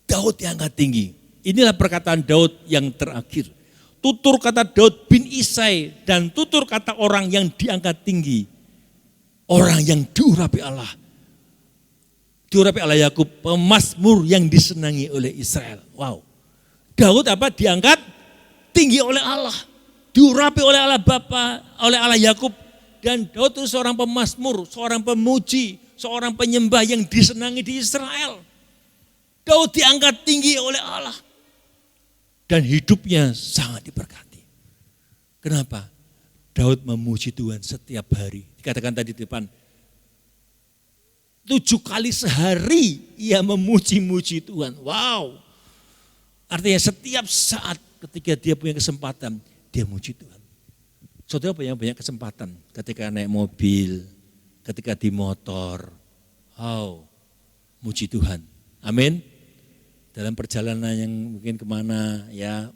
Daud diangkat tinggi. Inilah perkataan Daud yang terakhir. Tutur kata Daud bin Isai dan tutur kata orang yang diangkat tinggi. Orang yang diurapi Allah. Diurapi Allah Yakub, pemazmur yang disenangi oleh Israel. Wow. Daud apa? Diangkat tinggi oleh Allah. Diurapi oleh Allah Bapa, oleh Allah Yakub. Dan Daud itu seorang pemazmur, seorang pemuji, seorang penyembah yang disenangi di Israel. Daud diangkat tinggi oleh Allah. Dan hidupnya sangat diberkati. Kenapa? Daud memuji Tuhan setiap hari. Dikatakan tadi di depan, 7 kali sehari ia memuji-muji Tuhan. Wow. Artinya setiap saat ketika dia punya kesempatan, dia muji Tuhan. Saudara punya banyak kesempatan ketika naik mobil, ketika di motor. Wow, muji Tuhan. Amin. Dalam perjalanan yang mungkin kemana ya.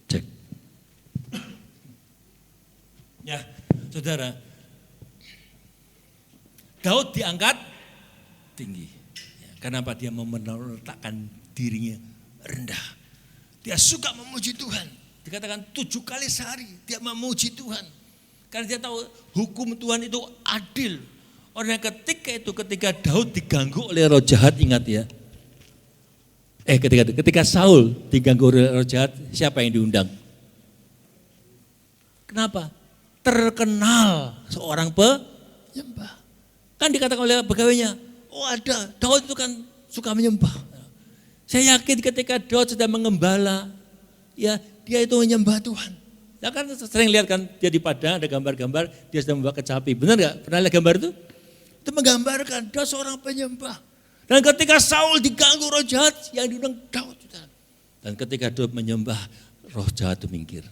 Cek. Ya, saudara, Daud diangkat tinggi. Ya, kenapa dia mau meletakkan dirinya rendah? Dia suka memuji Tuhan. Dikatakan 7 kali sehari dia memuji Tuhan. Karena dia tahu hukum Tuhan itu adil. Orang ketika Daud diganggu oleh roh jahat, ingat ya. Ketika Saul diganggu oleh roh jahat, siapa yang diundang? Kenapa? Terkenal seorang penyembah. Kan dikatakan oleh pegawainya, oh ada, Daud itu kan suka menyembah. Saya yakin ketika Daud sedang mengembala, ya dia itu menyembah Tuhan. Ya kan sering lihat kan dia di padang ada gambar-gambar dia sedang membawa kecapi. Benar nggak? Pernah lihat gambar itu? Itu menggambarkan dia seorang penyembah. Dan ketika Saul diganggu roh jahat, yang diundang Daud. Dan ketika Daud menyembah, roh jahat itu minggir.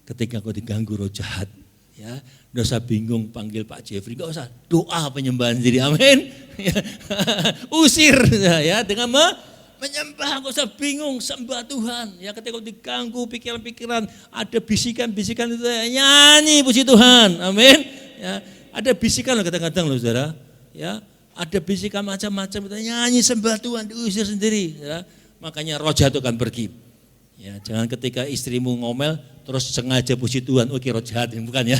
Ketika kau diganggu roh jahat, ya, tidak usah bingung panggil Pak Jeffrey, enggak usah, doa penyembahan diri, amin. Usir ya dengan menyembah, enggak usah bingung, sembah Tuhan. Ya ketika kau diganggu pikiran-pikiran, ada bisikan-bisikan itu nyanyi puji Tuhan, amin. Ya, ada bisikan loh kadang-kadang loh saudara. ya ada bisikan macam-macam, kita nyanyi sembah Tuhan, diusir sendiri, ya. Makanya roh jahat itu akan pergi. Ya, jangan ketika istrimu ngomel terus sengaja puji Tuhan, oke roh jahat, bukan ya.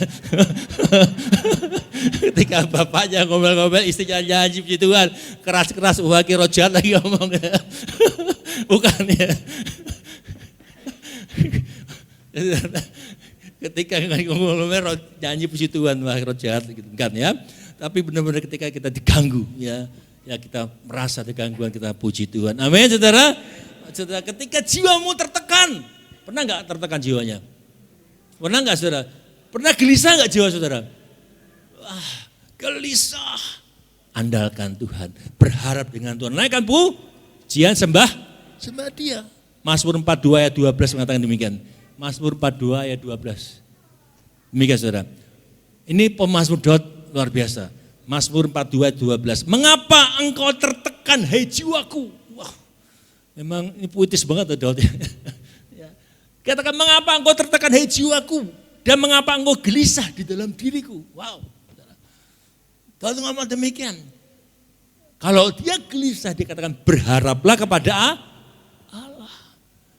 Ketika bapaknya ngomel-ngomel, istrinya nyanyi puji Tuhan, keras-keras, wah roh jahat lagi ngomong. Bukan ya. Ketika ngomel-ngomel nyanyi puji Tuhan, wah roh jahat gitu, bukan ya. Tapi benar-benar ketika kita diganggu, ya kita merasa ada gangguan, kita puji Tuhan. Amin, saudara. Saudara, ketika jiwamu tertekan, pernah nggak tertekan jiwanya? Pernah nggak saudara? Pernah gelisah nggak jiwa saudara? Gelisah. Andalkan Tuhan, berharap dengan Tuhan. Naikkan pujian sembah Dia. Mazmur 42 ayat 12 mengatakan demikian. Mazmur 42 ayat 12. Demikian saudara. Ini pemazmur Daud luar biasa. Mazmur 42 ayat 12. Mengapa engkau tertekan hai jiwaku? Wah, memang ini puitis banget Daud. Ya. Katakan mengapa engkau tertekan hai jiwaku? Dan mengapa engkau gelisah di dalam diriku? Wow. Daud ngomong demikian. Kalau dia gelisah, dikatakan berharaplah kepada Allah.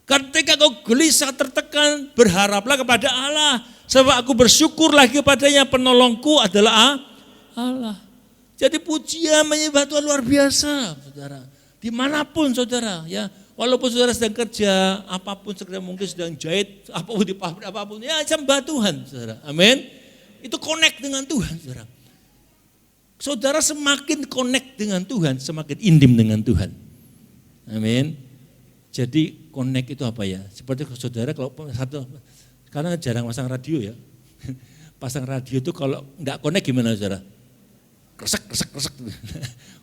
Ketika kau gelisah tertekan, berharaplah kepada Allah. Sebab aku bersyukur lagi kepadanya, penolongku adalah Allah. Jadi pujian menyembah Tuhan luar biasa, saudara. Dimanapun saudara, ya, walaupun saudara sedang kerja, apapun segera mungkin sedang jahit, apapun di pabrik apapun, ya sembah Tuhan, saudara. Amin. Itu connect dengan Tuhan, saudara. Saudara semakin connect dengan Tuhan, semakin intim dengan Tuhan. Amin. Jadi connect itu apa ya? Seperti saudara kalau satu, karena jarang pasang radio ya. Pasang radio itu kalau enggak connect gimana saudara? Kresek.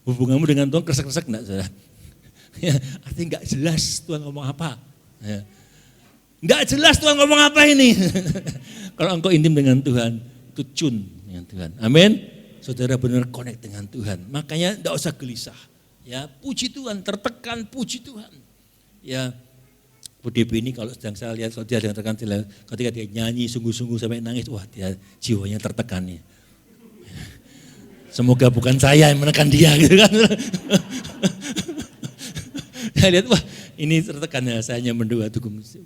Hubunganmu dengan Tuhan kresek enggak saudara? Ya, artinya enggak jelas Tuhan ngomong apa. Ya. Enggak jelas Tuhan ngomong apa ini. Kalau engkau intim dengan Tuhan, itu tune dengan Tuhan. Amin. Saudara benar connect dengan Tuhan. Makanya enggak usah gelisah. Ya, puji Tuhan, tertekan puji Tuhan. Ya, PDB ini kalau sedang saya lihat, kalau dia sedang tertekan, ketika dia nyanyi sungguh-sungguh sampai nangis, wah dia jiwanya tertekan nih. Semoga bukan saya yang menekan dia gitu kan. Saya lihat, wah ini tertekan ya, saya hanya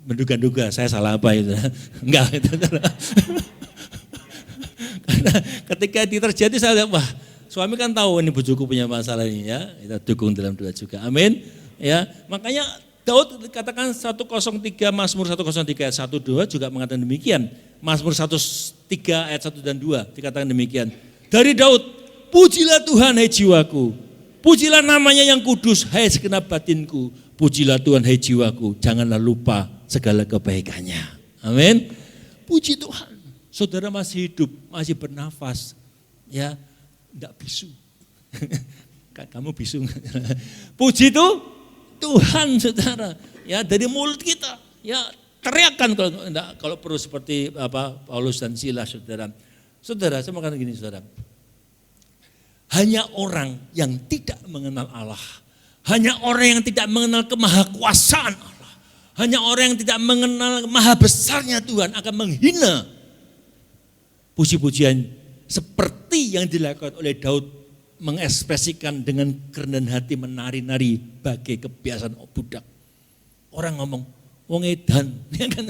menduga-duga saya salah apa itu. Enggak gitu. Karena ketika itu terjadi saya lihat, wah suami kan tahu ini bojoku punya masalah ini ya, kita dukung dalam doa juga. Amin. Ya, makanya Daud dikatakan 103, Mazmur 103 ayat 1-2 juga mengatakan demikian. Mazmur 103 ayat 1 dan 2 dikatakan demikian. Dari Daud, pujilah Tuhan hai jiwaku, pujilah namanya yang kudus hai segenap batinku, pujilah Tuhan hai jiwaku, janganlah lupa segala kebaikannya. Amin. Puji Tuhan. Saudara masih hidup, masih bernafas, ya enggak bisu. Kamu bisu. Puji itu Tuhan saudara, ya dari mulut kita, ya teriakan kalau perlu seperti apa Paulus dan Silas saudara. Saudara, saya mau katakan gini saudara, hanya orang yang tidak mengenal Allah, hanya orang yang tidak mengenal kemahakuasaan Allah, hanya orang yang tidak mengenal maha besarnya Tuhan akan menghina puji-pujian seperti yang dilakukan oleh Daud, mengekspresikan dengan kerendahan hati, menari-nari bagai kebiasaan budak. Orang ngomong, wong edan, ya kan?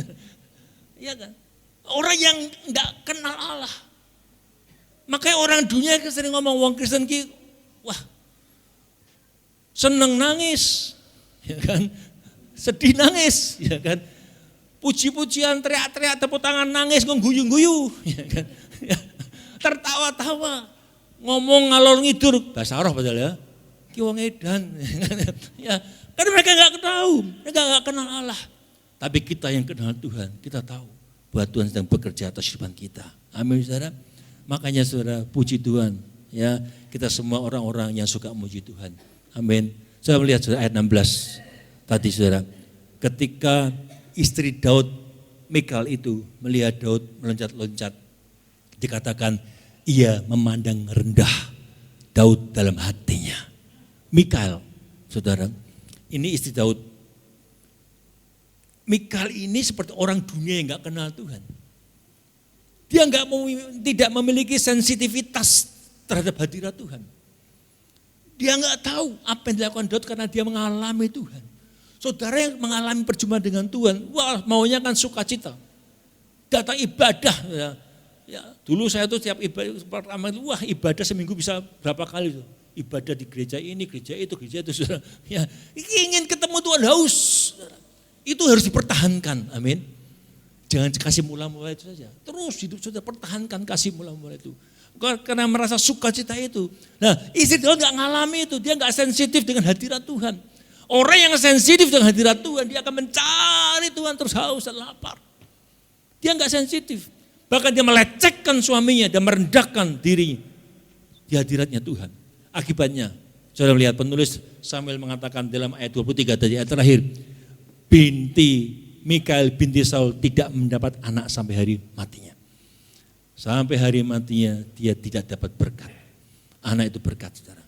Ya kan? Orang yang enggak kenal Allah. Makanya orang dunia sering ngomong, wong Kristen ki, wah, seneng nangis, ya kan? Sedih nangis, ya kan? Puji-pujian, teriak-teriak, tepuk tangan nangis, ngguyu-ngguyu, ya kan? Ya, tertawa-tawa. Ngomong ngalor ngidur, bahasa roh padahal ya, ki wong edan. Ya, karena mereka enggak tahu, mereka enggak kenal Allah. Tapi kita yang kenal Tuhan, kita tahu bahwa Tuhan sedang bekerja atas kehidupan kita. Amin saudara. Makanya saudara, puji Tuhan. Ya, kita semua orang-orang yang suka memuji Tuhan. Amin. Saya melihat saudara ayat 16 tadi saudara, ketika istri Daud, Mikal itu melihat Daud meloncat-loncat, dikatakan ia memandang rendah Daud dalam hatinya. Mikal, saudara, ini istri Daud. Mikal ini seperti orang dunia yang enggak kenal Tuhan. Dia tidak memiliki sensitivitas terhadap hadirat Tuhan. Dia nggak tahu apa yang dilakukan Daud karena dia mengalami Tuhan. Saudara yang mengalami perjumpaan dengan Tuhan, wah maunya kan sukacita. Datang ibadah. Ya, dulu saya tuh setiap ibadah pertama itu, wah ibadah seminggu bisa berapa kali tuh. Ibadah di gereja ini, gereja itu, saudara. Ya, ingin ketemu Tuhan, haus. Itu harus dipertahankan, amin. Jangan kasih mula-mula itu saja. Terus hidup saudara, pertahankan kasih mula-mula itu. Karena merasa sukacita itu. Nah, istri Daud nggak ngalami itu, dia nggak sensitif dengan hadirat Tuhan. Orang yang sensitif dengan hadirat Tuhan, dia akan mencari Tuhan terus haus dan lapar. Dia nggak sensitif. Bahkan dia melecehkan suaminya dan merendahkan diri di hadiratnya Tuhan. Akibatnya, saudara melihat penulis Samuel mengatakan dalam ayat 23 tadi, ayat terakhir, Mikal binti Saul tidak mendapat anak sampai hari matinya. Sampai hari matinya dia tidak dapat berkat. Anak itu berkat, saudara.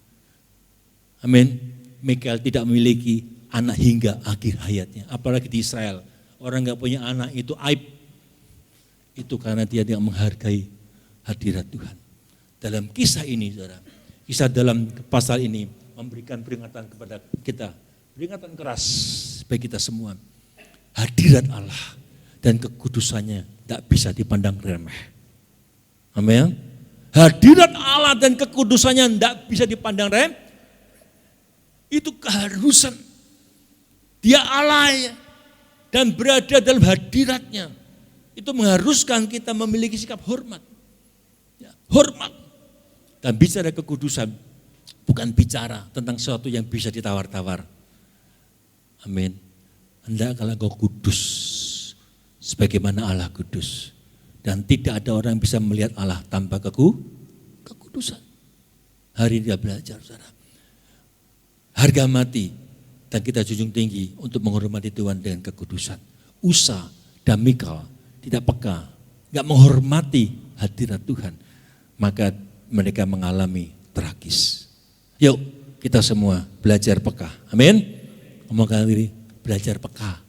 Amin. Mikal tidak memiliki anak hingga akhir hayatnya. Apalagi di Israel, orang nggak punya anak itu aib. Itu karena dia tidak menghargai hadirat Tuhan. Dalam kisah ini, saudara, kisah dalam pasal ini memberikan peringatan kepada kita, peringatan keras bagi kita semua. Hadirat Allah dan kekudusannya tidak bisa dipandang remeh. Amin. Hadirat Allah dan kekudusannya tidak bisa dipandang remeh. Itu keharusan. Dia Allah ya, dan berada dalam hadiratnya. Itu mengharuskan kita memiliki sikap hormat. Ya, hormat. Dan bicara kekudusan bukan bicara tentang sesuatu yang bisa ditawar-tawar. Amin. Hendaklah engkau kudus sebagaimana Allah kudus. Dan tidak ada orang yang bisa melihat Allah tanpa kekudusan. Hari ini dia belajar, saudara. Harga mati dan kita junjung tinggi untuk menghormati Tuhan dengan kekudusan. Usa dan Mikal tidak peka, enggak menghormati hadirat Tuhan. Maka mereka mengalami tragis. Yuk kita semua belajar peka. Amin. Ngomongkan diri, belajar peka.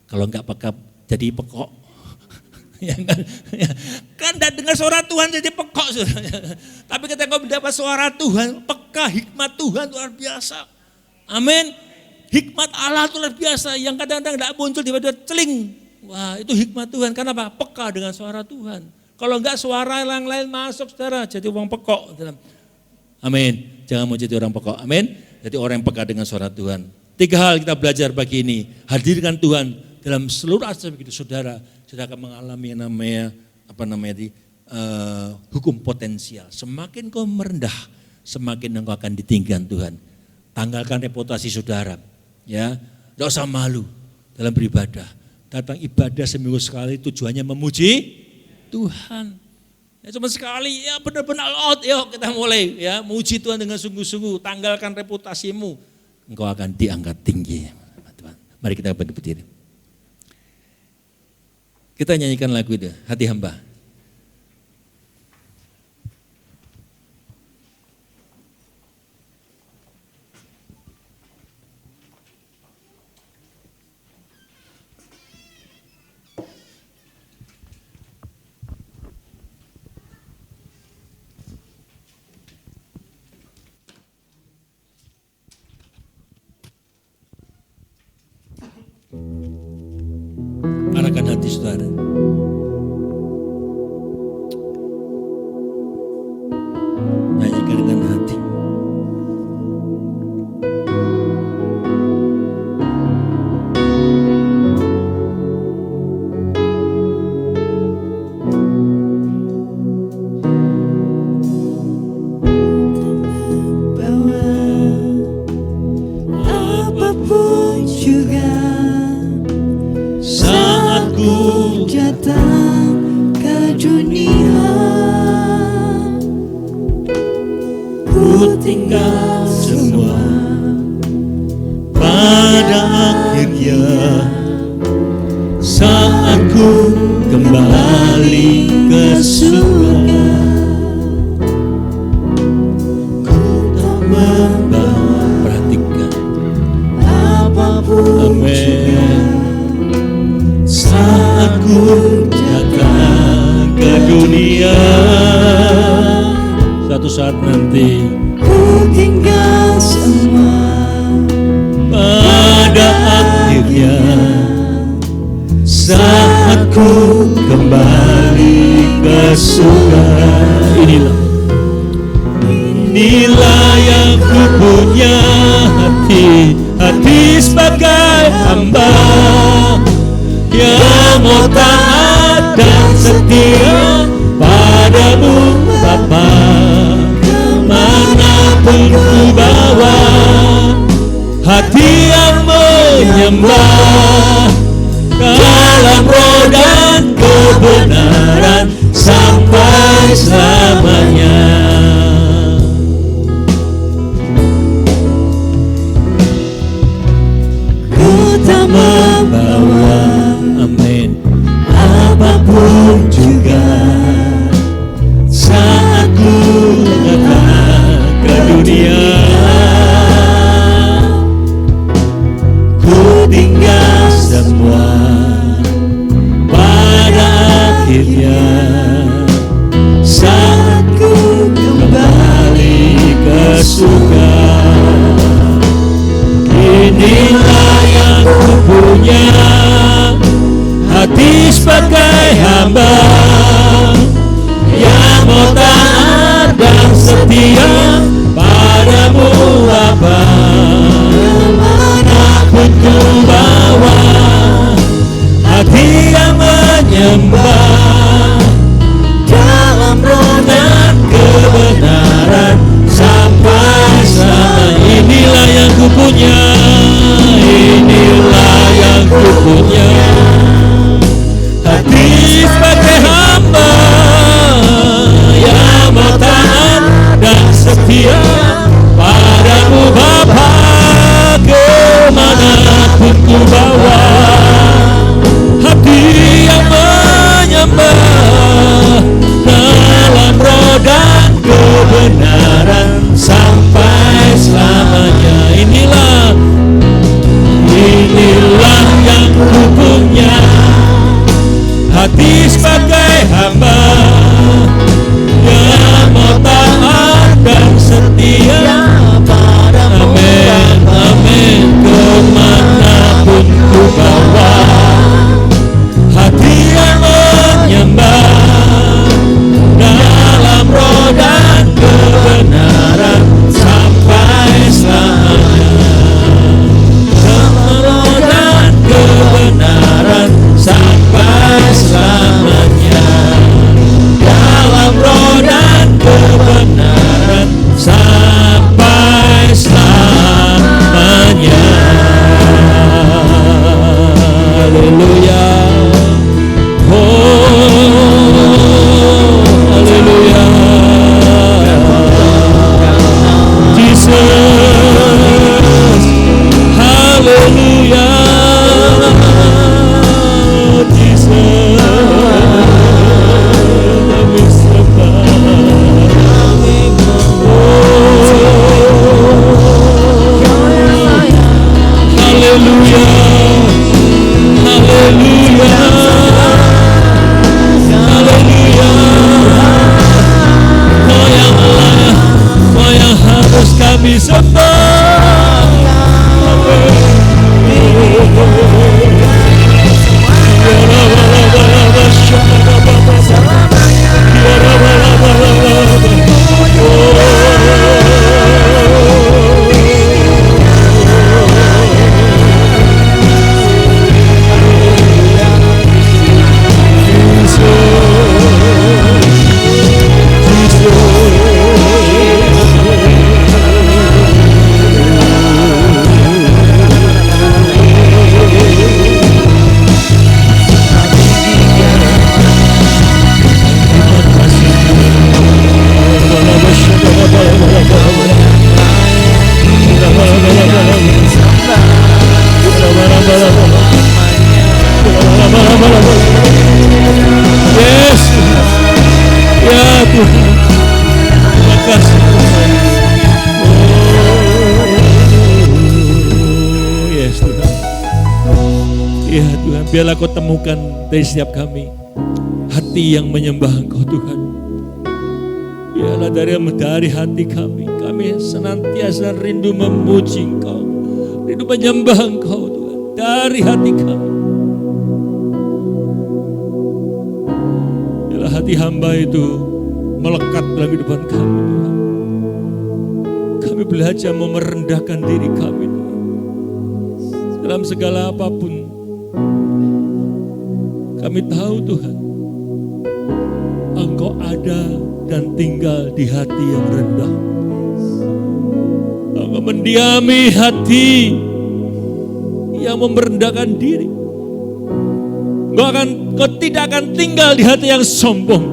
Kalau enggak peka jadi pekok. Ya kan? Kan enggak dengar suara Tuhan jadi pekok. Tapi ketika kau mendapat suara Tuhan, peka, hikmat Tuhan luar biasa. Amin. Hikmat Allah itu luar biasa yang kadang-kadang enggak muncul tiba-tiba celing. Wah, itu hikmat Tuhan. Kenapa? Peka dengan suara Tuhan. Kalau enggak suara yang lain masuk, saudara, jadi orang pekok. Amin. Jangan mau jadi orang pekok. Amin. Jadi orang yang peka dengan suara Tuhan. 3 hal kita belajar pagi ini. Hadirkan Tuhan dalam seluruh aspek hidup saudara. Saudara akan mengalami yang namanya hukum potensial. Semakin kau merendah, semakin engkau akan ditinggikan Tuhan. Tanggalkan reputasi saudara. Ya, tidak usah malu dalam beribadah. Datang ibadah seminggu sekali tujuannya memuji Tuhan. Ya cuma sekali, ya benar-benar out, yuk kita mulai ya, muji Tuhan dengan sungguh-sungguh, tanggalkan reputasimu, engkau akan diangkat tinggi. Mari kita berdiri. Kita nyanyikan lagu itu, Hati Hamba. Arahkan hati saudara. Nyanyikan dengan hati. Bahwa apapun juga saat ku datang ke dunia, ku tinggal semua pada akhirnya. Saat ku kembali ke surga, ku tak membawa Perhatikan. apapun juga. Saat ku datang ke dunia, Suatu saat nanti ku tinggal semua. Pada akhirnya saat ku kembali ke surga. Inilah yang ku punya, hati sebagai hamba yang mau taat dan setia padamu Bapa. Kemanapun ku bawa, hati yang menyembah dalam roh dan kebenaran sampai selamanya. Ku tak membawa, amin, apapun juga saat ku datang ke dunia. Ku tinggal semua pada akhirnya saat ku kembali ke surga. Inilah yang ku punya, hati sebagai hamba yang mau taat dan setia padamu Bapa. Kemanapun ku bawa, hati yang menyembah dalam roh dan kebenaran sampai selamanya. Inilah yang ku punya, inilah yang ku punya, hati sebagai hamba yang mau taat dan setia padamu Bapa. Kemanapun ku bawa, hati yang menyembah dalam roh dan kebenaran sampai selamanya. Inilah yang ku punya, hati sebagai hamba yang mau taat dan setia padamu. Amin, amin. Kemanapun ku bawa, hati yang menyembah dalam roh dan kebenaran sampai selamanya. Dalam roh dan kebenaran sampai selamanya. Dalam roh dan kebenaran sampai selamanya. Haleluya. Haleluya. Jesus. Haleluya. Jesus. Kami sembah. Haleluya. Haleluya. Haleluya. Kau yang layak, Kau yang harus kami sembah. Yes, ya Tuhan, terima kasih Tuhan. Yes Tuhan, ya Tuhan, biarlah Kau temukan dari setiap kami hati yang menyembah Engkau Tuhan. Biarlah dari hati kami senantiasa rindu memuji Engkau, rindu menyembah Engkau Tuhan, dari hati kami. Biarlah hati hamba itu melekat dalam kehidupan kami Tuhan. Kami belajar merendahkan diri kami Tuhan. Dalam segala apapun, kami tahu Tuhan, Engkau ada dan tinggal di hati yang rendah. Engkau mendiami hati yang merendahkan diri. Engkau tidak akan tinggal di hati yang sombong.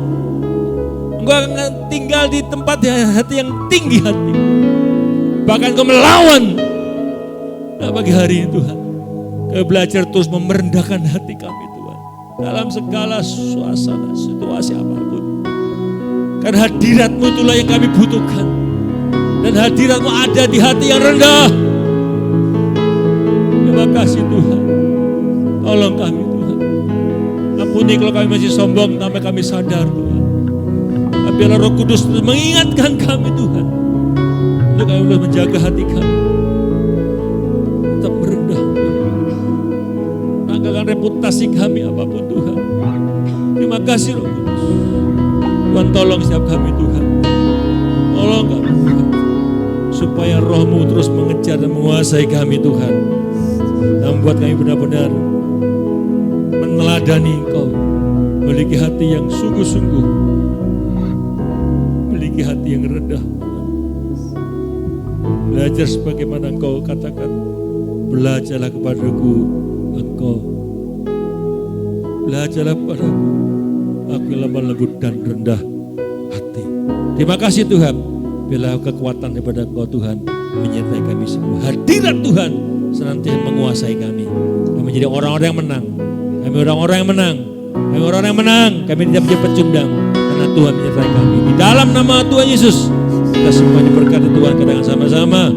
Engkau akan tinggal di tempat hati yang tinggi hati. Bahkan Engkau melawan. Nah, pagi hari ini Tuhan, kami belajar terus merendahkan hati kami Tuhan. Dalam segala suasana, situasi apapun. Karena hadirat-Mu itulah yang kami butuhkan. Dan hadirat-Mu ada di hati yang rendah. Terima kasih Tuhan. Tolong kami Tuhan. Ampuni kalau kami masih sombong sampai kami sadar Tuhan. Tapi biarlah Roh Kudus mengingatkan kami Tuhan. Untuk kami boleh menjaga hati kami. Tetap merendah. Anggarkan reputasi kami apapun Tuhan. Terima kasih Roh Kudus. Tuhan tolong setiap kami Tuhan. Tolong kami Tuhan. Supaya Roh-Mu terus mengejar dan menguasai kami Tuhan. Dan membuat kami benar-benar meneladani Engkau. Memiliki hati yang sungguh-sungguh. Memiliki hati yang rendah. Belajar sebagaimana Engkau katakan. Belajarlah kepadaku Engkau. Belajarlah kepadaku. Aku lemah lembut dan rendah hati. Terima kasih Tuhan. Bila kekuatan daripada Engkau Tuhan menyertai kami semua. Hadirat Tuhan senantiasa menguasai kami. Kami menjadi orang-orang yang menang. Kami orang-orang yang menang. Kami orang-orang yang menang. Kami tidak menjadi pecundang. Karena Tuhan menyertai kami. Di dalam nama Tuhan Yesus kita semuanya berkati Tuhan kadang sama-sama.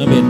Amin.